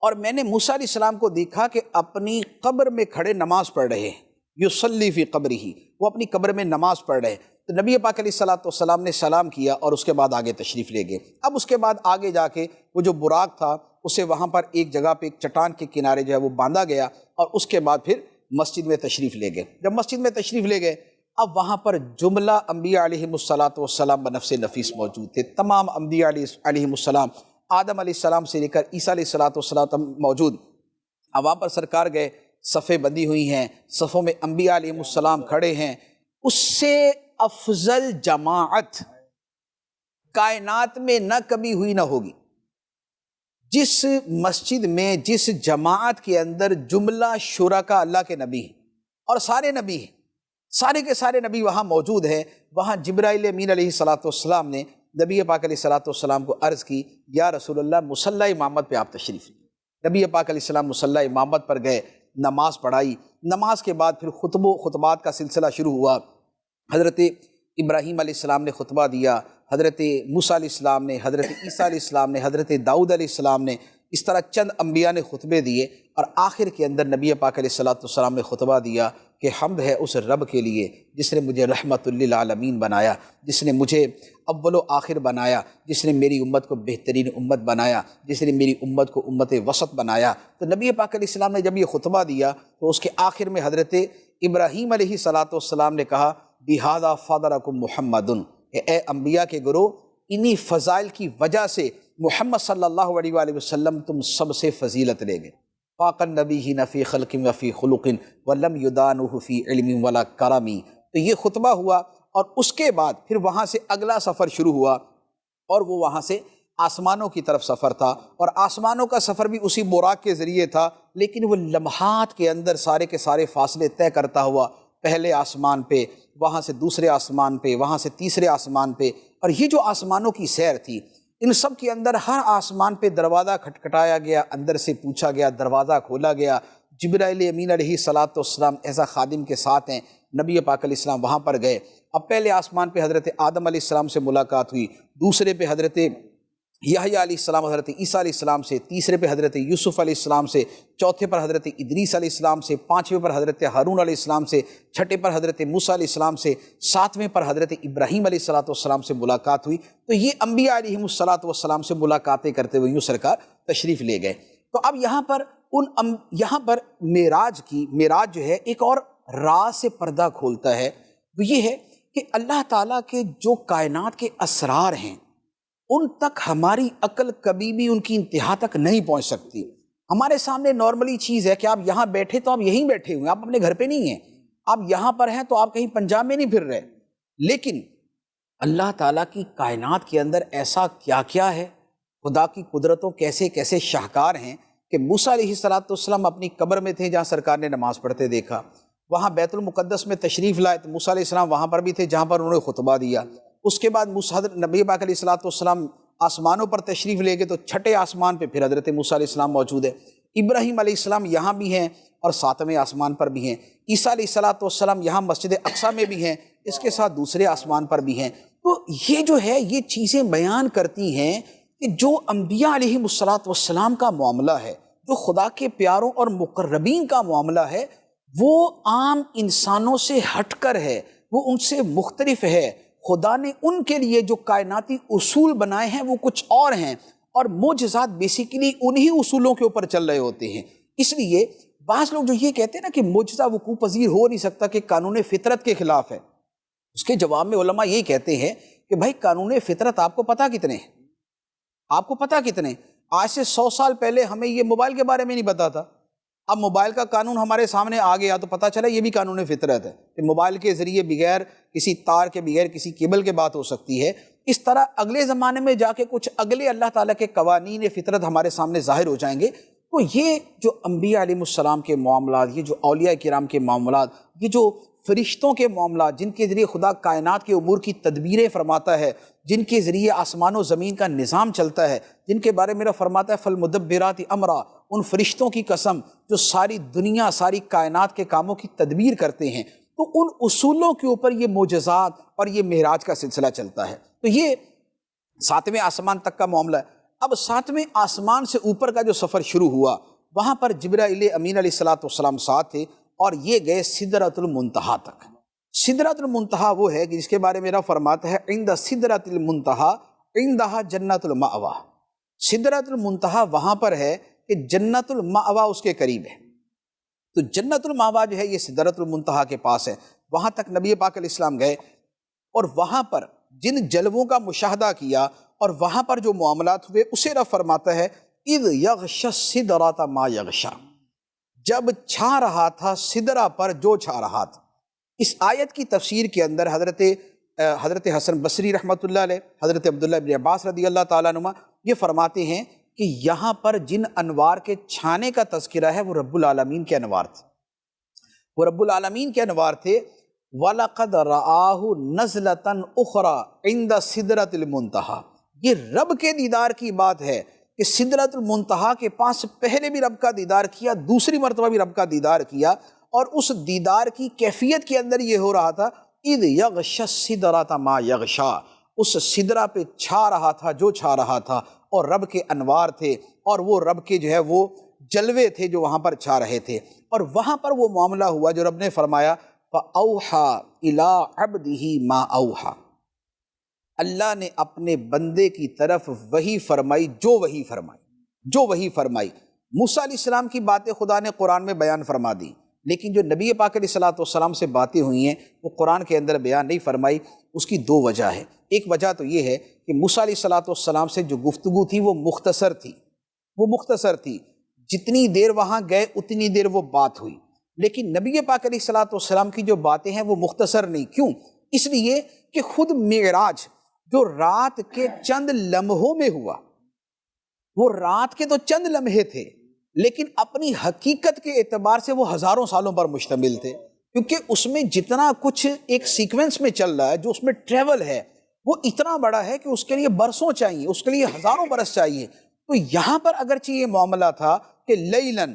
اور میں نے موسیٰ علیہ السلام کو دیکھا کہ اپنی قبر میں کھڑے نماز پڑھ رہے ہیں، یصلی فی قبرہ، وہ اپنی قبر میں نماز پڑھ رہے ہیں۔ تو نبی پاک علیہ الصلاۃ والسلام نے سلام کیا اور اس کے بعد آگے تشریف لے گئے۔ اب اس کے بعد آگے جا کے وہ جو براق تھا اسے وہاں پر ایک جگہ پہ ایک چٹان کے کنارے جو ہے وہ باندھا گیا، اور اس کے بعد پھر مسجد میں تشریف لے گئے۔ جب مسجد میں تشریف لے گئے اب وہاں پر جملہ انبیاء علیہم الصلاۃ والسلام بنفس نفیس موجود تھے، تمام انبیاء علیہم السلام، آدم علیہ السلام سے لے کر عیسیٰ علیہ الصلاۃ والسلام موجود۔ اب وہاں پر سرکار گئے، صفیں بندی ہوئی ہیں، صفوں میں انبیاء علیہم السلام کھڑے ہیں۔ اس سے افضل جماعت کائنات میں نہ کبھی ہوئی نہ ہوگی۔ جس مسجد میں، جس جماعت کے اندر جملہ شرکاء اللہ کے نبی ہیں اور سارے نبی ہیں، سارے کے سارے نبی وہاں موجود ہیں، وہاں جبرائیل امین علیہ الصلاۃ والسلام نے نبی پاک علیہ الصلوۃ والسلام کو عرض کی یا رسول اللہ مصلی امامت پہ آپ تشریف لیں۔ نبی پاک علیہ السلام مصلی امامت پر گئے، نماز پڑھائی، نماز کے بعد پھر خطبات کا سلسلہ شروع ہوا۔ حضرت ابراہیم علیہ السلام نے خطبہ دیا، حضرت موسیٰ علیہ السلام نے، حضرت عیسیٰ علیہ السلام نے، حضرت داؤد علیہ السلام نے، اس طرح چند انبیاء نے خطبے دیے، اور آخر کے اندر نبی پاک علیہ الصلوۃ والسلام نے خطبہ دیا کہ حمد ہے اس رب کے لیے جس نے مجھے رحمت للعالمین بنایا، جس نے مجھے اول و آخر بنایا، جس نے میری امت کو بہترین امت بنایا، جس نے میری امت کو امت وسط بنایا۔ تو نبی پاک علیہ السلام نے جب یہ خطبہ دیا تو اس کے آخر میں حضرت ابراہیم علیہ الصلوۃ والسلام نے کہا بہذا فضلکم محمد، کہ اے انبیاء کے گروہ، انہی فضائل کی وجہ سے محمد صلی اللہ علیہ وآلہ وسلم تم سب سے فضیلت لے گئے۔ فاق النبیین فی خلق و فی خلق ولم یدانہ فی علم ولا کرم۔ تو یہ خطبہ ہوا، اور اس کے بعد پھر وہاں سے اگلا سفر شروع ہوا، اور وہ وہاں سے آسمانوں کی طرف سفر تھا، اور آسمانوں کا سفر بھی اسی براق کے ذریعے تھا، لیکن وہ لمحات کے اندر سارے کے سارے فاصلے طے کرتا ہوا، پہلے آسمان پہ، وہاں سے دوسرے آسمان پہ، وہاں سے تیسرے آسمان پہ۔ اور یہ جو آسمانوں کی سیر تھی، ان سب کے اندر ہر آسمان پہ دروازہ کھٹکھٹایا گیا، اندر سے پوچھا گیا، دروازہ کھولا گیا۔ جبرائیل امین علیہ الصلوۃ والسلام ایسا خادم کے ساتھ ہیں، نبی پاک علیہ السلام وہاں پر گئے۔ اب پہلے آسمان پہ حضرت آدم علیہ السلام سے ملاقات ہوئی، دوسرے پہ حضرت یحییٰ علیہ السلام، حضرت عیسیٰ علیہ السلام سے، تیسرے پہ حضرت یوسف علیہ السلام سے، چوتھے پر حضرت ادریس علیہ السلام سے، پانچویں پر حضرت ہارون علیہ السلام سے، چھٹے پر حضرت موسیٰ علیہ السلام سے، ساتویں پر حضرت ابراہیم علیہ السلام سے ملاقات ہوئی۔ تو یہ انبیاء علیہم السلام سے ملاقاتیں کرتے ہوئے یوں سرکار تشریف لے گئے۔ تو اب یہاں پر معراج جو ہے ایک اور راز سے پردہ کھولتا ہے، وہ یہ ہے کہ اللہ تعالیٰ کے جو کائنات کے اسرار ہیں ان تک ہماری عقل کبھی بھی ان کی انتہا تک نہیں پہنچ سکتی۔ ہمارے سامنے نارملی چیز ہے کہ آپ یہاں بیٹھے تو آپ یہیں بیٹھے ہوئے ہیں، آپ اپنے گھر پہ نہیں ہیں، آپ یہاں پر ہیں تو آپ کہیں پنجاب میں نہیں پھر رہے، لیکن اللہ تعالیٰ کی کائنات کے اندر ایسا کیا کیا ہے، خدا کی قدرتوں کیسے کیسے شاہکار ہیں کہ موسیٰ علیہ السلام اپنی قبر میں تھے جہاں سرکار نے نماز پڑھتے دیکھا، وہاں بیت المقدس میں تشریف لائے تو موسیٰ علیہ السلام وہاں پر بھی تھے جہاں پر انہوں نے خطبہ دیا۔ اس کے بعد نبی پاک علیہ السلام آسمانوں پر تشریف لے گئے تو چھٹے آسمان پہ پھر حضرت موسیٰ علیہ السلام موجود ہے، ابراہیم علیہ السلام یہاں بھی ہیں اور ساتویں آسمان پر بھی ہیں، عیسیٰ علیہ السلام یہاں مسجد اقصیٰ میں بھی ہیں، اس کے ساتھ دوسرے آسمان پر بھی ہیں۔ تو یہ جو ہے یہ چیزیں بیان کرتی ہیں کہ جو انبیاء علیہم السلام کا معاملہ ہے، جو خدا کے پیاروں اور مقربین کا معاملہ ہے، وہ عام انسانوں سے ہٹ کر ہے، وہ ان سے مختلف ہے۔ خدا نے ان کے لیے جو کائناتی اصول بنائے ہیں وہ کچھ اور ہیں، اور معجزات بیسیکلی انہی اصولوں کے اوپر چل رہے ہوتے ہیں۔ اس لیے بعض لوگ جو یہ کہتے ہیں نا کہ معجزہ وقوع پذیر ہو نہیں سکتا کہ قانون فطرت کے خلاف ہے، اس کے جواب میں علماء یہی کہتے ہیں کہ بھائی قانون فطرت آپ کو پتہ کتنے ہیں؟ آپ کو پتہ کتنے؟ آج سے 100 سال پہلے ہمیں یہ موبائل کے بارے میں نہیں پتا تھا، اب موبائل کا قانون ہمارے سامنے آ گیا تو پتہ چلا یہ بھی قانون فطرت ہے کہ موبائل کے ذریعے بغیر کسی تار کے، بغیر کسی کیبل کے بات ہو سکتی ہے۔ اس طرح اگلے زمانے میں جا کے کچھ اگلے اللہ تعالیٰ کے قوانین فطرت ہمارے سامنے ظاہر ہو جائیں گے۔ تو یہ جو انبیاء علیہ السلام کے معاملات، یہ جو اولیاء کرام کے معاملات، یہ جو فرشتوں کے معاملات جن کے ذریعے خدا کائنات کے امور کی تدبیریں فرماتا ہے، جن کے ذریعے آسمان و زمین کا نظام چلتا ہے، جن کے بارے میں فرماتا ہے فالمدبرات امرا، ان فرشتوں کی قسم جو ساری دنیا، ساری کائنات کے کاموں کی تدبیر کرتے ہیں، تو ان اصولوں کے اوپر یہ معجزات اور یہ معراج کا سلسلہ چلتا ہے۔ تو یہ 7ویں آسمان تک کا معاملہ ہے۔ اب 7ویں آسمان سے اوپر کا جو سفر شروع ہوا، وہاں پر جبرائیل امین علیہ السلام ساتھ تھے، اور یہ گئے سدرۃ المنتہا تک۔ سدرۃ المنتہا وہ ہے کہ جس کے بارے میں فرماتا ہے عند سدرۃ المنتہا عندہا جنت المأویٰ۔ سدرۃ المنتہا وہاں پر ہے کہ جنت المأویٰ اس کے قریب ہے۔ تو جنت المأویٰ جو ہے یہ سدرۃ المنتہا کے پاس ہے، وہاں تک نبی پاک علیہ السلام گئے، اور وہاں پر جن جلووں کا مشاہدہ کیا اور وہاں پر جو معاملات ہوئے اسے رب فرماتا ہے اذ یغشی السدرۃ ما یغشی، جب چھا رہا تھا سدرہ پر جو چھا رہا تھا۔ اس آیت کی تفسیر کے اندر حضرت حسن بصری رحمۃ اللہ علیہ، حضرت عبداللہ بن عباس رضی اللہ تعالیٰ عنہ یہ فرماتے ہیں کہ یہاں پر جن انوار کے چھانے کا تذکرہ ہے وہ رب العالمین کے انوار تھے، وہ رب العالمین کے انوار تھے۔ وَلَقَدْ رَآهُ نَزْلَةً أُخْرَى عِنْدَ سِدْرَةِ الْمُنْتَہَا، یہ رب کے دیدار کی بات ہے کہ سدرۃ المنتہا کے پاس پہلے بھی رب کا دیدار کیا، دوسری مرتبہ بھی رب کا دیدار کیا، اور اس دیدار کی کیفیت کے اندر یہ ہو رہا تھا اِذْ یغشی السِّدْرَةَ مَا یغشا، اس سدرہ پہ چھا رہا تھا جو چھا رہا تھا، اور رب کے انوار تھے، اور وہ رب کے جو ہے وہ جلوے تھے جو وہاں پر چھا رہے تھے، اور وہاں پر وہ معاملہ ہوا جو رب نے فرمایا فَأَوْحَى إِلَىٰ عَبْدِهِ مَا أَوْحَى، اللہ نے اپنے بندے کی طرف وحی فرمائی جو وحی فرمائی۔ موسیٰ علیہ السلام کی باتیں خدا نے قرآن میں بیان فرما دی، لیکن جو نبی پاک علیہ السلام سے باتیں ہوئی ہیں وہ قرآن کے اندر بیان نہیں فرمائی۔ اس کی دو وجہ ہے۔ ایک وجہ تو یہ ہے کہ موسیٰ علیہ السلام سے جو گفتگو تھی وہ مختصر تھی، جتنی دیر وہاں گئے اتنی دیر وہ بات ہوئی، لیکن نبی پاک علیہ السلام کی جو باتیں ہیں وہ مختصر نہیں۔ کیوں؟ اس لیے کہ خود معراج جو رات کے چند لمحوں میں ہوا، وہ رات کے تو چند لمحے تھے، لیکن اپنی حقیقت کے اعتبار سے وہ ہزاروں سالوں پر مشتمل تھے، کیونکہ اس میں جتنا کچھ ایک سیکوینس میں چل رہا ہے، جو اس میں ٹریول ہے، وہ اتنا بڑا ہے کہ اس کے لیے برسوں چاہیے، اس کے لیے ہزاروں برس چاہیے۔ تو یہاں پر اگرچہ یہ معاملہ تھا کہ لیلن،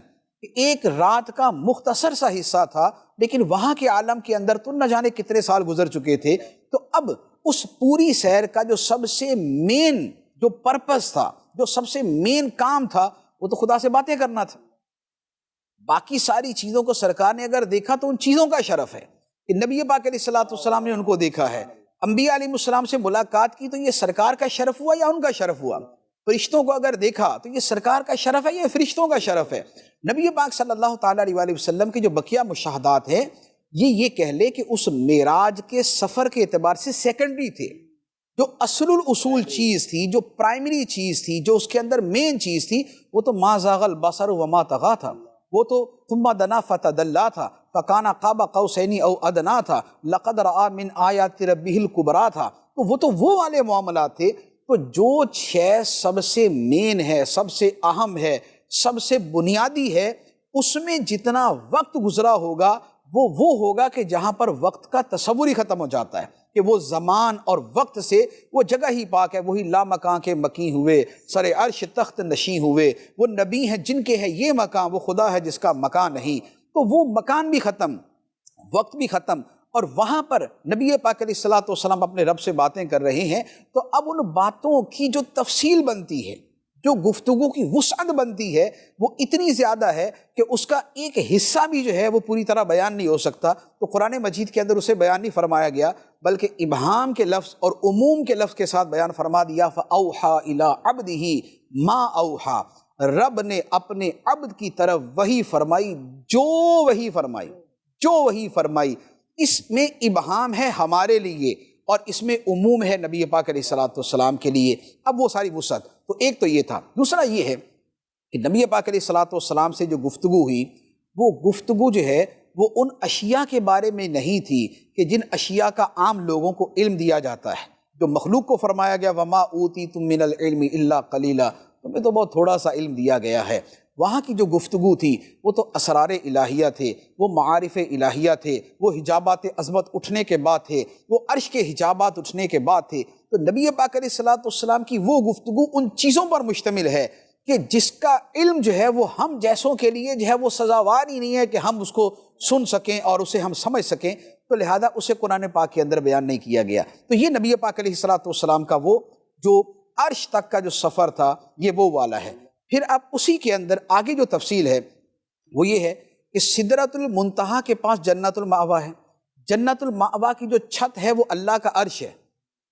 ایک رات کا مختصر سا حصہ تھا، لیکن وہاں کے عالم کے اندر تو نہ جانے کتنے سال گزر چکے تھے۔ تو اب اس پوری سیر کا جو سب سے مین جو پرپس تھا، جو سب سے مین کام تھا، وہ تو خدا سے باتیں کرنا تھا۔ باقی ساری چیزوں کو سرکار نے اگر دیکھا تو ان چیزوں کا شرف ہے کہ نبی پاک علیہ السلام نے ان کو دیکھا ہے، انبیاء علیہ السلام سے ملاقات کی تو یہ سرکار کا شرف ہوا یا ان کا شرف ہوا؟ فرشتوں کو اگر دیکھا تو یہ سرکار کا شرف ہے یا فرشتوں کا شرف ہے؟ نبی پاک صلی اللہ تعالیٰ علیہ وسلم کے جو بقیہ مشاہدات ہیں، یہ کہہ لے کہ اس معراج کے سفر کے اعتبار سے سیکنڈری تھے۔ جو اصل الاصول چیز تھی، جو پرائمری چیز تھی، جو اس کے اندر مین چیز تھی، وہ تو ما زاغ البصر وما طغیٰ تھا، وہ تو ثم دنا فتدلی تھا، فکان قاب قوسین او ادنیٰ تھا، لقد رآ من آیات ربہ الکبریٰ تھا۔ تو وہ والے معاملات تھے۔ تو جو شے سب سے مین ہے، سب سے اہم ہے، سب سے بنیادی ہے، اس میں جتنا وقت گزرا ہوگا وہ ہوگا کہ جہاں پر وقت کا تصور ہی ختم ہو جاتا ہے، کہ وہ زمان اور وقت سے وہ جگہ ہی پاک ہے۔ وہی لا مکان کے مکی ہوئے، سر عرش تخت نشیں ہوئے، وہ نبی ہیں جن کے ہے یہ مکان، وہ خدا ہے جس کا مکان نہیں۔ تو وہ مکان بھی ختم، وقت بھی ختم، اور وہاں پر نبی پاک علیہ السلام اپنے رب سے باتیں کر رہے ہیں۔ تو اب ان باتوں کی جو تفصیل بنتی ہے، جو گفتگو کی وسعت بنتی ہے، وہ اتنی زیادہ ہے کہ اس کا ایک حصہ بھی جو ہے وہ پوری طرح بیان نہیں ہو سکتا۔ تو قرآن مجید کے اندر اسے بیان نہیں فرمایا گیا، بلکہ ابہام کے لفظ اور عموم کے لفظ کے ساتھ بیان فرما دیا۔ فَأَوْحَى إِلَىٰ عَبْدِهِ مَا أَوْحَى، رب نے اپنے عبد کی طرف وحی فرمائی جو وحی فرمائی۔ اس میں ابہام ہے ہمارے لیے، اور اس میں عموم ہے نبی پاک علیہ السلام کے لیے۔ اب وہ ساری وسعت تو ایک تو یہ تھا۔ دوسرا یہ ہے کہ نبی پاک علیہ السلام سے جو گفتگو ہوئی، وہ گفتگو جو ہے وہ ان اشیاء کے بارے میں نہیں تھی کہ جن اشیاء کا عام لوگوں کو علم دیا جاتا ہے۔ جو مخلوق کو فرمایا گیا وَمَا أُوتِيتُم مِّنَ الْعِلْمِ إِلَّا قَلِيلًا، تمہیں تو بہت تھوڑا سا علم دیا گیا ہے۔ وہاں کی جو گفتگو تھی وہ تو اسرار الہیہ تھے، وہ معارف الہیہ تھے، وہ حجابات عظمت اٹھنے کے بعد تھے، وہ عرش کے حجابات اٹھنے کے بعد تھے۔ تو نبی پاک علیہ السلام کی وہ گفتگو ان چیزوں پر مشتمل ہے کہ جس کا علم جو ہے وہ ہم جیسوں کے لیے جو ہے وہ سزاوار ہی نہیں ہے کہ ہم اس کو سن سکیں اور اسے ہم سمجھ سکیں، تو لہذا اسے قرآن پاک کے اندر بیان نہیں کیا گیا۔ تو یہ نبی پاک علیہ السلام کا وہ جو عرش تک کا جو سفر تھا، یہ وہ والا ہے۔ پھر اب اسی کے اندر آگے جو تفصیل ہے وہ یہ ہے کہ سدرۃ المنتہا کے پاس جنت المأویٰ ہے۔ جنت المأویٰ کی جو چھت ہے وہ اللہ کا عرش ہے،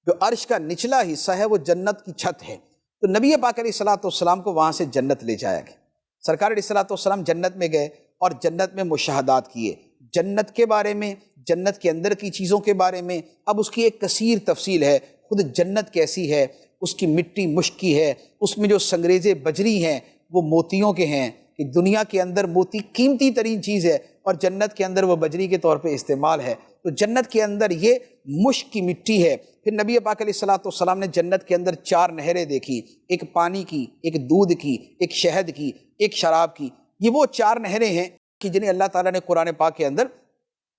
جو عرش کا نچلا حصہ ہے وہ جنت کی چھت ہے۔ تو نبی پاک علیہ السلام کو وہاں سے جنت لے جایا گیا۔ سرکار علیہ السلام جنت میں گئے اور جنت میں مشاہدات کیے، جنت کے بارے میں، جنت کے اندر کی چیزوں کے بارے میں۔ اب اس کی ایک کثیر تفصیل ہے، خود جنت کیسی ہے، اس کی مٹی مشک کی ہے، اس میں جو سنگریزے بجری ہیں وہ موتیوں کے ہیں، کہ دنیا کے اندر موتی قیمتی ترین چیز ہے اور جنت کے اندر وہ بجری کے طور پہ استعمال ہے۔ تو جنت کے اندر یہ مشک کی مٹی ہے۔ پھر نبی پاک علیہ السلام نے جنت کے اندر 4 نہریں دیکھی، ایک پانی کی، ایک دودھ کی، ایک شہد کی، ایک شراب کی۔ یہ وہ 4 نہریں ہیں کہ جنہیں اللہ تعالیٰ نے قرآن پاک کے اندر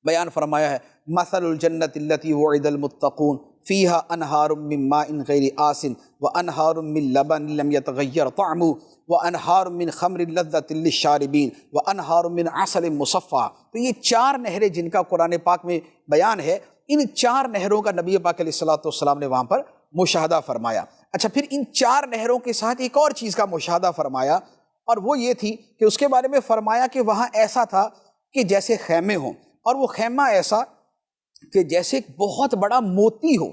بیان فرمایا ہے۔ مثل الجنت التی وعد المتقون فیہا انہار من ماء غیر آسن وانہار من لبن لم یتغیر طعمہ وانہار من خمر لذۃ للشاربین وانہار من عسل مصفى۔ تو یہ 4 نہریں جن کا قرآن پاک میں بیان ہے، ان 4 نہروں کا نبی پاک علیہ السلام نے وہاں پر مشاہدہ فرمایا۔ اچھا، پھر ان 4 نہروں کے ساتھ ایک اور چیز کا مشاہدہ فرمایا، اور وہ یہ تھی کہ اس کے بارے میں فرمایا کہ وہاں ایسا تھا کہ جیسے خیمے ہوں، اور وہ خیمہ ایسا کہ جیسے ایک بہت بڑا موتی ہو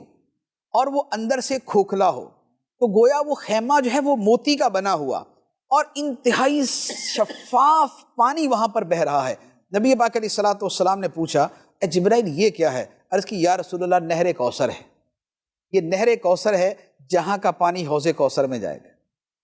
اور وہ اندر سے کھوکھلا ہو، تو گویا وہ خیمہ جو ہے وہ موتی کا بنا ہوا، اور انتہائی شفاف پانی وہاں پر بہہ رہا ہے۔ نبی پاک علیہ السلام نے پوچھا، اے جبرائیل یہ کیا ہے؟ عرض کی یا رسول اللہ، نہر کوثر ہے، یہ نہر کوثر ہے جہاں کا پانی حوض کوثر میں جائے گا۔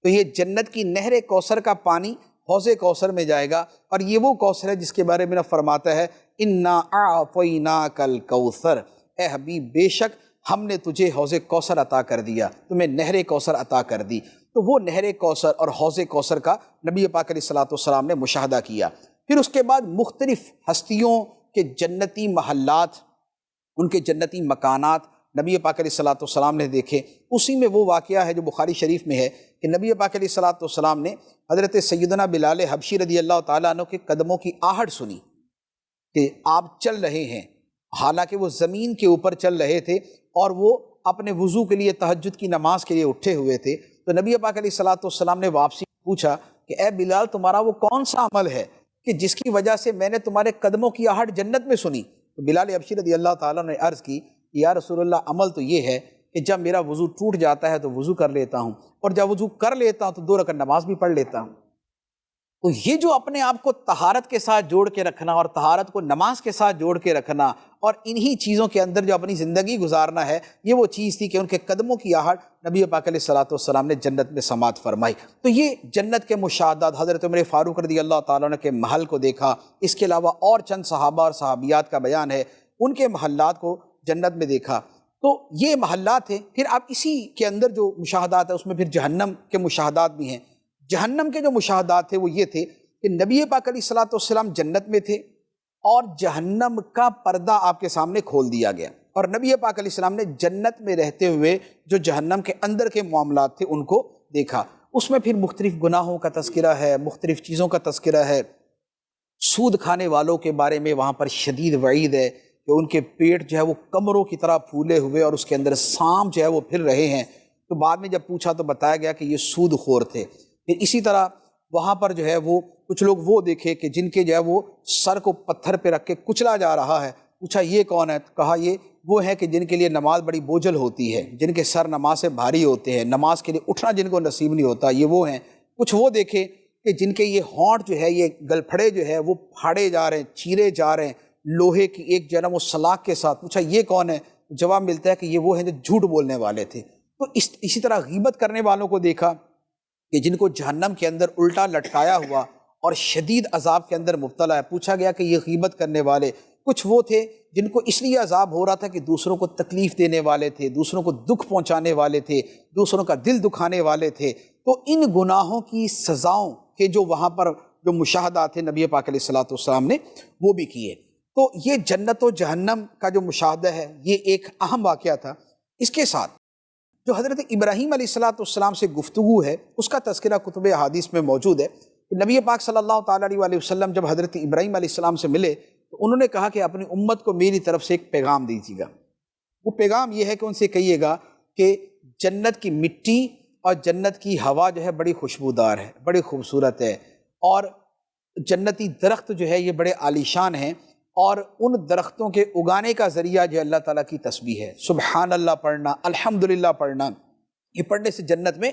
تو یہ جنت کی نہر کوثر کا پانی حوض کوثر میں جائے گا، اور یہ وہ کوثر ہے جس کے بارے میں فرماتا ہے انا اعطیناک الکوثر، اے حبیب بے شک ہم نے تجھے حوض کوثر عطا کر دیا، تمہیں نہر کوثر عطا کر دی۔ تو وہ نہر کوثر اور حوض کوثر کا نبی پاک علیہ السلام نے مشاہدہ کیا۔ پھر اس کے بعد مختلف ہستیوں کے جنتی محلات، ان کے جنتی مکانات نبی پاک علیہ السلام نے دیکھے۔ اسی میں وہ واقعہ ہے جو بخاری شریف میں ہے کہ نبی پاک علیہ السلام نے حضرت سیدنا بلال حبشی رضی اللہ تعالیٰ عنہ کے قدموں کی آہٹ سنی کہ آپ چل رہے ہیں، حالانکہ وہ زمین کے اوپر چل رہے تھے اور وہ اپنے وضو کے لیے تہجد کی نماز کے لیے اٹھے ہوئے تھے۔ تو نبی پاک علیہ السلام نے واپسی پوچھا کہ اے بلال، تمہارا وہ کون سا عمل ہے کہ جس کی وجہ سے میں نے تمہارے قدموں کی آہٹ جنت میں سنی؟ تو بلال حبشی رضی اللہ تعالیٰ نے عرض کی کہ یا رسول اللہ، عمل تو یہ ہے کہ جب میرا وضو ٹوٹ جاتا ہے تو وضو کر لیتا ہوں، اور جب وضو کر لیتا ہوں تو 2 رکعت نماز بھی پڑھ لیتا ہوں۔ تو یہ جو اپنے آپ کو طہارت کے ساتھ جوڑ کے رکھنا اور طہارت کو نماز کے ساتھ جوڑ کے رکھنا اور انہی چیزوں کے اندر جو اپنی زندگی گزارنا ہے، یہ وہ چیز تھی کہ ان کے قدموں کی آہٹ نبی پاک علیہ السلام نے جنت میں سماعت فرمائی۔ تو یہ جنت کے مشاہدات، حضرت عمر فاروق رضی اللہ تعالیٰ عنہ کے محل کو دیکھا، اس کے علاوہ اور چند صحابہ اور صحابیات کا بیان ہے، ان کے محلات کو جنت میں دیکھا۔ تو یہ محلات ہیں۔ پھر آپ اسی کے اندر جو مشاہدات ہیں اس میں پھر جہنم کے مشاہدات بھی ہیں۔ جہنم کے جو مشاہدات تھے وہ یہ تھے کہ نبی پاک علیہ السلام جنت میں تھے اور جہنم کا پردہ آپ کے سامنے کھول دیا گیا، اور نبی پاک علیہ السلام نے جنت میں رہتے ہوئے جو جہنم کے اندر کے معاملات تھے ان کو دیکھا۔ اس میں پھر مختلف گناہوں کا تذکرہ ہے، مختلف چیزوں کا تذکرہ ہے۔ سود کھانے والوں کے بارے میں وہاں پر شدید وعید ہے کہ ان کے پیٹ جو ہے وہ کمروں کی طرح پھولے ہوئے اور اس کے اندر سانپ جو ہے وہ پھر رہے ہیں۔ تو بعد میں جب پوچھا تو بتایا گیا کہ یہ سود خور تھے۔ پھر اسی طرح وہاں پر جو ہے وہ کچھ لوگ وہ دیکھے کہ جن کے جو ہے وہ سر کو پتھر پہ رکھ کے کچلا جا رہا ہے۔ پوچھا یہ کون ہے؟ کہا یہ وہ ہے کہ جن کے لیے نماز بڑی بوجھل ہوتی ہے، جن کے سر نماز سے بھاری ہوتے ہیں، نماز کے لیے اٹھنا جن کو نصیب نہیں ہوتا، یہ وہ ہیں۔ کچھ وہ دیکھے کہ جن کے یہ ہونٹ جو ہے، یہ گلپھڑے جو ہے وہ پھاڑے جا رہے ہیں، چیرے جا رہے ہیں لوہے کی ایک جو ہے نا وہ سلاخ کے ساتھ۔ پوچھا یہ کون ہے؟ جواب ملتا ہے کہ یہ وہ ہیں جو جھوٹ بولنے والے تھے۔ تو اسی طرح غیبت کرنے والوں کو دیکھا کہ جن کو جہنم کے اندر الٹا لٹکایا ہوا اور شدید عذاب کے اندر مبتلا ہے۔ پوچھا گیا کہ یہ غیبت کرنے والے کچھ وہ تھے جن کو اس لیے عذاب ہو رہا تھا کہ دوسروں کو تکلیف دینے والے تھے، دوسروں کو دکھ پہنچانے والے تھے، دوسروں کا دل دکھانے والے تھے۔ تو ان گناہوں کی سزاؤں کے جو وہاں پر جو مشاہدات ہیں نبی پاک علیہ السلام نے وہ بھی کیے۔ تو یہ جنت و جہنم کا جو مشاہدہ ہے یہ ایک اہم واقعہ تھا۔ اس کے ساتھ جو حضرت ابراہیم علیہ السلام سے گفتگو ہے اس کا تذکرہ کتب احادیث میں موجود ہے کہ نبی پاک صلی اللہ تعالیٰ علیہ وسلم جب حضرت ابراہیم علیہ السلام سے ملے تو انہوں نے کہا کہ اپنی امت کو میری طرف سے ایک پیغام دیجیے گا۔ وہ پیغام یہ ہے کہ ان سے کہیے گا کہ جنت کی مٹی اور جنت کی ہوا جو ہے بڑی خوشبودار ہے، بڑی خوبصورت ہے، اور جنتی درخت جو ہے یہ بڑے عالیشان ہیں، اور ان درختوں کے اگانے کا ذریعہ جو اللہ تعالیٰ کی تسبیح ہے۔ سبحان اللہ پڑھنا، الحمدللہ پڑھنا، یہ پڑھنے سے جنت میں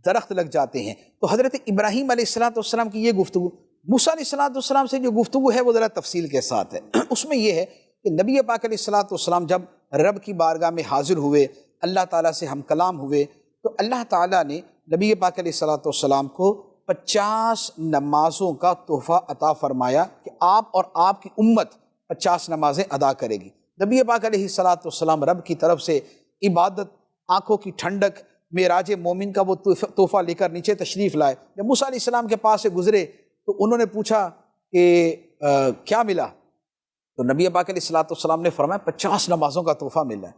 درخت لگ جاتے ہیں۔ تو حضرت ابراہیم علیہ السلام کی یہ گفتگو، موسیٰ علیہ السلام سے جو گفتگو ہے وہ ذرا تفصیل کے ساتھ ہے۔ اس میں یہ ہے کہ نبی پاک علیہ السلام جب رب کی بارگاہ میں حاضر ہوئے، اللہ تعالیٰ سے ہم کلام ہوئے، تو اللہ تعالیٰ نے نبی پاک علیہ السلام کو 50 نمازوں کا تحفہ عطا فرمایا کہ آپ اور آپ کی امت 50 نمازیں ادا کرے گی۔ نبی پاک علیہ السلام رب کی طرف سے عبادت، آنکھوں کی ٹھنڈک، معراج مومن کا وہ تحفہ لے کر نیچے تشریف لائے۔ جب موسیٰ علیہ السلام کے پاس سے گزرے تو انہوں نے پوچھا کہ کیا ملا؟ تو نبی پاک علیہ الصلوۃ والسلام نے فرمایا 50 نمازوں کا تحفہ ملا ہے.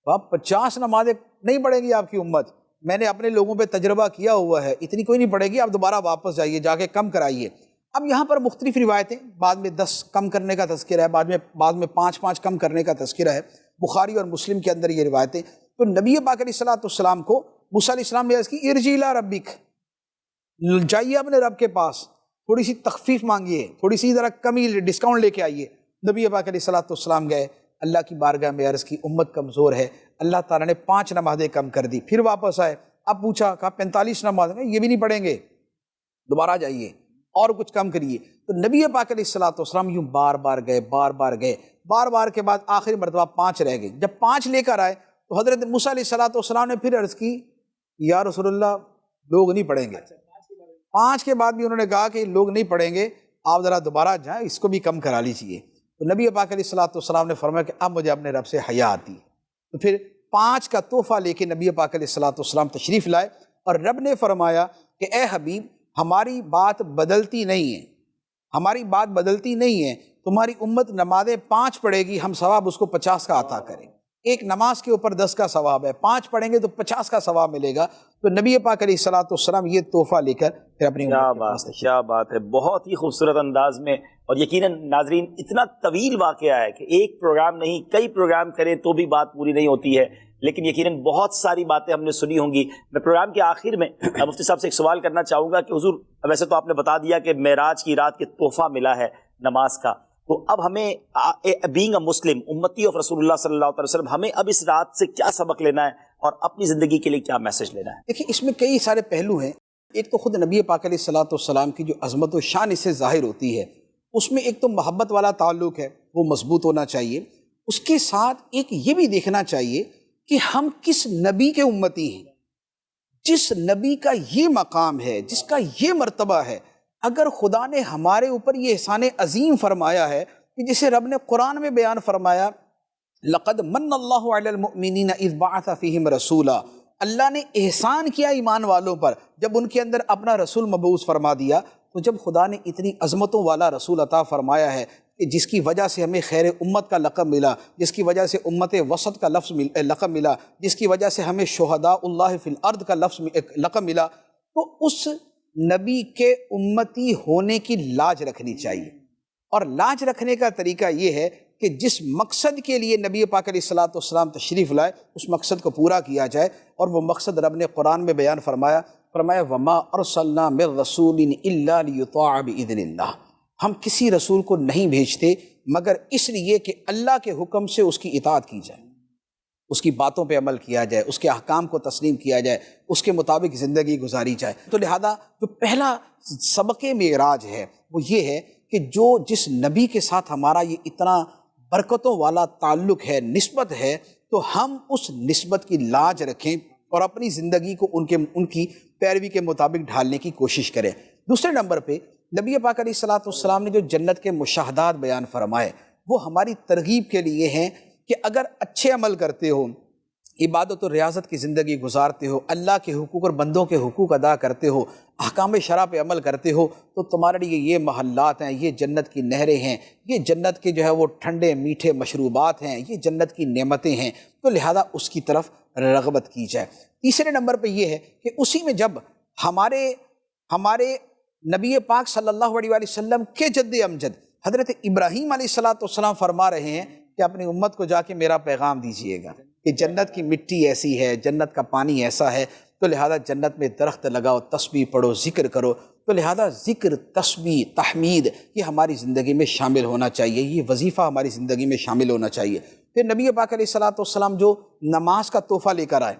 تو آپ 50 نمازیں نہیں پڑھے گی آپ کی امت. میں نے اپنے لوگوں پہ تجربہ کیا ہوا ہے، اتنی کوئی نہیں پڑے گی، آپ دوبارہ واپس جائیے، جا کے کم کرائیے. اب یہاں پر مختلف روایتیں، بعد میں 10 کم کرنے کا تذکرہ ہے، بعد میں 5 کم کرنے کا تذکرہ ہے. بخاری اور مسلم کے اندر یہ روایتیں. تو نبی پاک علیہ الصلوۃ والسلام کو موسیٰ علیہ السلام نے عرض کی ارجع الی ربک، جائیے اپنے رب کے پاس، تھوڑی سی تخفیف مانگیے، تھوڑی سی ذرا کمی ڈسکاؤنٹ لے کے آئیے. نبی پاک علیہ الصلوۃ والسلام گئے، اللہ کی بارگاہ میں عرض کی امت کمزور ہے، اللہ تعالیٰ نے 5 نمازیں کم کر دی. پھر واپس آئے، اب پوچھا، کہا 45 نمازیں، یہ بھی نہیں پڑھیں گے، دوبارہ جائیے اور کچھ کم کریے. تو نبی پاک علیہ الصلوۃ والسلام یوں بار بار گئے، بار بار کے بعد آخری مرتبہ 5 رہ گئے. جب 5 لے کر آئے تو حضرت موسیٰ علیہ الصلوۃ والسلام نے پھر عرض کی یا رسول اللہ لوگ نہیں پڑھیں گے. 5 کے بعد بھی انہوں نے کہا کہ لوگ نہیں پڑھیں گے، آپ ذرا دوبارہ جائیں، اس کو بھی کم کرا لیجیے. تو نبی پاک علیہ الصلوۃ والسلام نے فرمایا کہ اب مجھے اپنے رب سے حیا آتی ہے. تو پھر 5 کا تحفہ لے کے نبی پاک علیہ الصلوۃ والسلام تشریف لائے، اور رب نے فرمایا کہ اے حبیب ہماری بات بدلتی نہیں ہے، ہماری بات بدلتی نہیں ہے، تمہاری امت نمازیں 5 پڑھے گی، ہم ثواب اس کو 50 کا عطا کریں. ایک نماز کے اوپر 10 کا ثواب ہے، 5 پڑھیں گے تو 50 کا ثواب ملے گا. تو نبی پاک علیہ الصلوۃ والسلام یہ تحفہ لے کر پھر اپنی کیا بات ہے، بہت ہی خوبصورت انداز میں. اور یقیناً ناظرین اتنا طویل واقعہ ہے کہ ایک پروگرام نہیں کئی پروگرام کریں تو بھی بات پوری نہیں ہوتی ہے، لیکن یقیناً بہت ساری باتیں ہم نے سنی ہوں گی. میں پروگرام کے آخر میں مفتی صاحب سے ایک سوال کرنا چاہوں گا کہ حضور ویسے تو آپ نے بتا دیا کہ معراج کی رات کے تحفہ ملا ہے نماز کا، تو اب ہمیں بینگ اے مسلم امتی آف رسول اللہ صلی اللہ علیہ وسلم ہمیں اب اس رات سے کیا سبق لینا ہے اور اپنی زندگی کے لیے کیا میسج لینا ہے؟ دیکھیں اس میں کئی سارے پہلو ہیں. ایک تو خود نبی پاک علیہ الصلوۃ والسلام کی جو عظمت و شان اس سے ظاہر ہوتی ہے، اس میں ایک تو محبت والا تعلق ہے، وہ مضبوط ہونا چاہیے. اس کے ساتھ ایک یہ بھی دیکھنا چاہیے کہ ہم کس نبی کے امتی ہیں. جس نبی کا یہ مقام ہے، جس کا یہ مرتبہ ہے، اگر خدا نے ہمارے اوپر یہ احسان عظیم فرمایا ہے کہ جسے رب نے قرآن میں بیان فرمایا لقد من اللہ علی المؤمنین اذ بعث فیہم رسولا، اللہ نے احسان کیا ایمان والوں پر جب ان کے اندر اپنا رسول مبعوث فرما دیا. تو جب خدا نے اتنی عظمتوں والا رسول عطا فرمایا ہے کہ جس کی وجہ سے ہمیں خیر امت کا لقب ملا، جس کی وجہ سے امت وسط کا لقب ملا، جس کی وجہ سے ہمیں شہداء اللہ فی الارض کا لقب ملا، تو اس نبی کے امتی ہونے کی لاج رکھنی چاہیے. اور لاج رکھنے کا طریقہ یہ ہے کہ جس مقصد کے لیے نبی پاک علیہ الصلوۃ والسلام تشریف لائے اس مقصد کو پورا کیا جائے. اور وہ مقصد رب نے قرآن میں بیان فرمایا وَمَا أَرْسَلْنَا مِن رَّسُولٍ إِلَّا لِيُطَاعَ بِإِذْنِ اللَّهِ، ہم کسی رسول کو نہیں بھیجتے مگر اس لیے کہ اللہ کے حکم سے اس کی اطاعت کی جائے، اس کی باتوں پہ عمل کیا جائے، اس کے احکام کو تسلیم کیا جائے، اس کے مطابق زندگی گزاری جائے. تو لہذا جو پہلا سبق معراج ہے وہ یہ ہے کہ جس نبی کے ساتھ ہمارا یہ اتنا برکتوں والا تعلق ہے، نسبت ہے، تو ہم اس نسبت کی لاج رکھیں اور اپنی زندگی کو ان کی پیروی کے مطابق ڈھالنے کی کوشش کریں. دوسرے نمبر پہ نبی پاک علیہ الصلوۃ والسلام نے جو جنت کے مشاہدات بیان فرمائے وہ ہماری ترغیب کے لیے ہیں کہ اگر اچھے عمل کرتے ہو، عبادت و ریاضت کی زندگی گزارتے ہو، اللہ کے حقوق اور بندوں کے حقوق ادا کرتے ہو، احکام شرع پہ عمل کرتے ہو، تو تمہارے لیے یہ محلات ہیں، یہ جنت کی نہریں ہیں، یہ جنت کے جو ہے وہ ٹھنڈے میٹھے مشروبات ہیں، یہ جنت کی نعمتیں ہیں. تو لہذا اس کی طرف رغبت کی جائے. تیسرے نمبر پہ یہ ہے کہ اسی میں جب ہمارے نبی پاک صلی اللہ علیہ وآلہ وسلم کے جد امجد حضرت ابراہیم علیہ الصلوۃ والسلام فرما رہے ہیں کہ اپنی امت کو جا کے میرا پیغام دیجئے گا کہ جنت کی مٹی ایسی ہے، جنت کا پانی ایسا ہے، تو لہذا جنت میں درخت لگاؤ، تسبیح پڑھو، ذکر کرو. تو لہذا ذکر، تسبیح، تحمید یہ ہماری زندگی میں شامل ہونا چاہیے، یہ وظیفہ ہماری زندگی میں شامل ہونا چاہیے. پھر نبی پاک علیہ الصلوۃ والسلام جو نماز کا تحفہ لے کر آئے،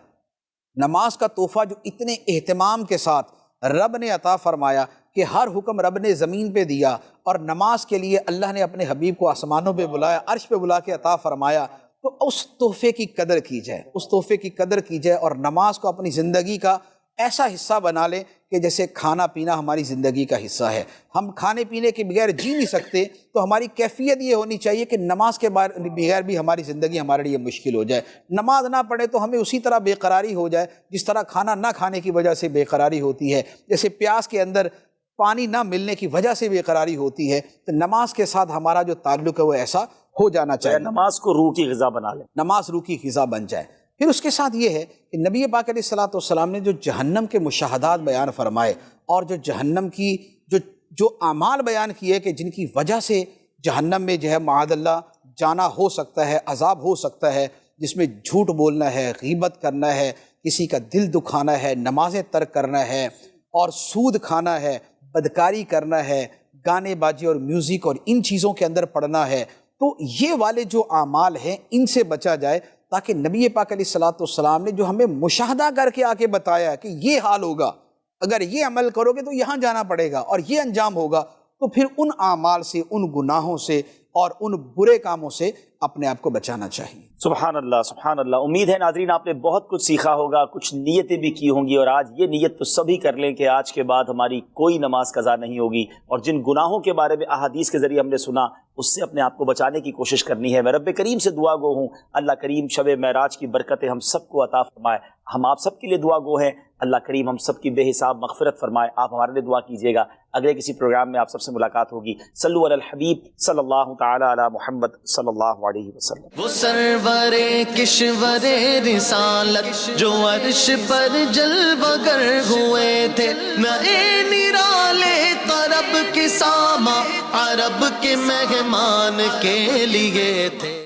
نماز کا تحفہ جو اتنے اہتمام کے ساتھ رب نے عطا فرمایا کہ ہر حکم رب نے زمین پہ دیا، اور نماز کے لیے اللہ نے اپنے حبیب کو آسمانوں پہ بلایا، عرش پہ بلا کے عطا فرمایا. تو اس تحفے کی قدر کی جائے، اس تحفے کی قدر کی جائے، اور نماز کو اپنی زندگی کا ایسا حصہ بنا لیں کہ جیسے کھانا پینا ہماری زندگی کا حصہ ہے. ہم کھانے پینے کے بغیر جی نہیں سکتے، تو ہماری کیفیت یہ ہونی چاہیے کہ نماز کے بغیر بھی ہماری زندگی ہمارے لیے مشکل ہو جائے. نماز نہ پڑھے تو ہمیں اسی طرح بے قراری ہو جائے جس طرح کھانا نہ کھانے کی وجہ سے بے قراری ہوتی ہے. جیسے پیاس کے اندر پانی نہ ملنے کی وجہ سے بے قراری ہوتی ہے، تو نماز کے ساتھ ہمارا جو تعلق ہے وہ ایسا ہو جانا چاہیے، نماز کو روح کی غذا بنا لیں، نماز روح کی غذا بن جائے۔ پھر اس کے ساتھ یہ ہے کہ نبی پاک علیہ الصلوۃ والسلام نے جو جہنم کے مشاہدات بیان فرمائے اور جو جہنم کی جو اعمال بیان کیے کہ جن کی وجہ سے جہنم میں جو ہے معاذ اللہ جانا ہو سکتا ہے، عذاب ہو سکتا ہے، جس میں جھوٹ بولنا ہے، غیبت کرنا ہے، کسی کا دل دکھانا ہے، نمازیں ترک کرنا ہے، اور سود کھانا ہے، بدکاری کرنا ہے، گانے بازی اور میوزک اور ان چیزوں کے اندر پڑنا ہے، تو یہ والے جو اعمال ہیں ان سے بچا جائے، تاکہ نبی پاک علیہ الصلوۃ والسلام نے جو ہمیں مشاہدہ کر کے آ کے بتایا کہ یہ حال ہوگا، اگر یہ عمل کرو گے تو یہاں جانا پڑے گا اور یہ انجام ہوگا، تو پھر ان اعمال سے، ان گناہوں سے اور ان برے کاموں سے اپنے آپ کو بچانا چاہیے۔ سبحان اللہ، سبحان اللہ۔ امید ہے ناظرین آپ نے بہت کچھ سیکھا ہوگا، کچھ نیتیں بھی کی ہوں گی، اور آج یہ نیت تو سبھی کر لیں کہ آج کے بعد ہماری کوئی نماز قضا نہیں ہوگی، اور جن گناہوں کے بارے میں احادیث کے ذریعے ہم نے سنا اس سے اپنے آپ کو بچانے کی کوشش کرنی ہے۔ میں رب کریم سے دعا گو ہوں اللہ کریم شب معراج کی برکتیں ہم سب کو عطا فرمائے۔ ہم آپ سب کے لیے دعا گو ہیں، اللہ کریم ہم سب کی بے حساب مغفرت فرمائے۔ آپ ہمارے لیے دعا کیجیے گا۔ اگلے کسی پروگرام میں آپ سب سے ملاقات ہوگی۔ صلو علی الحبیب صلی اللہ تعالی علی محمد صلی اللہ علیہ وسلم۔ وہ سرور کشور رسالت جو عرش پر جلوہ گر ہوئے تھے، نئے نرالے طرب کے ساما عرب کے مہمان کے لیے تھے۔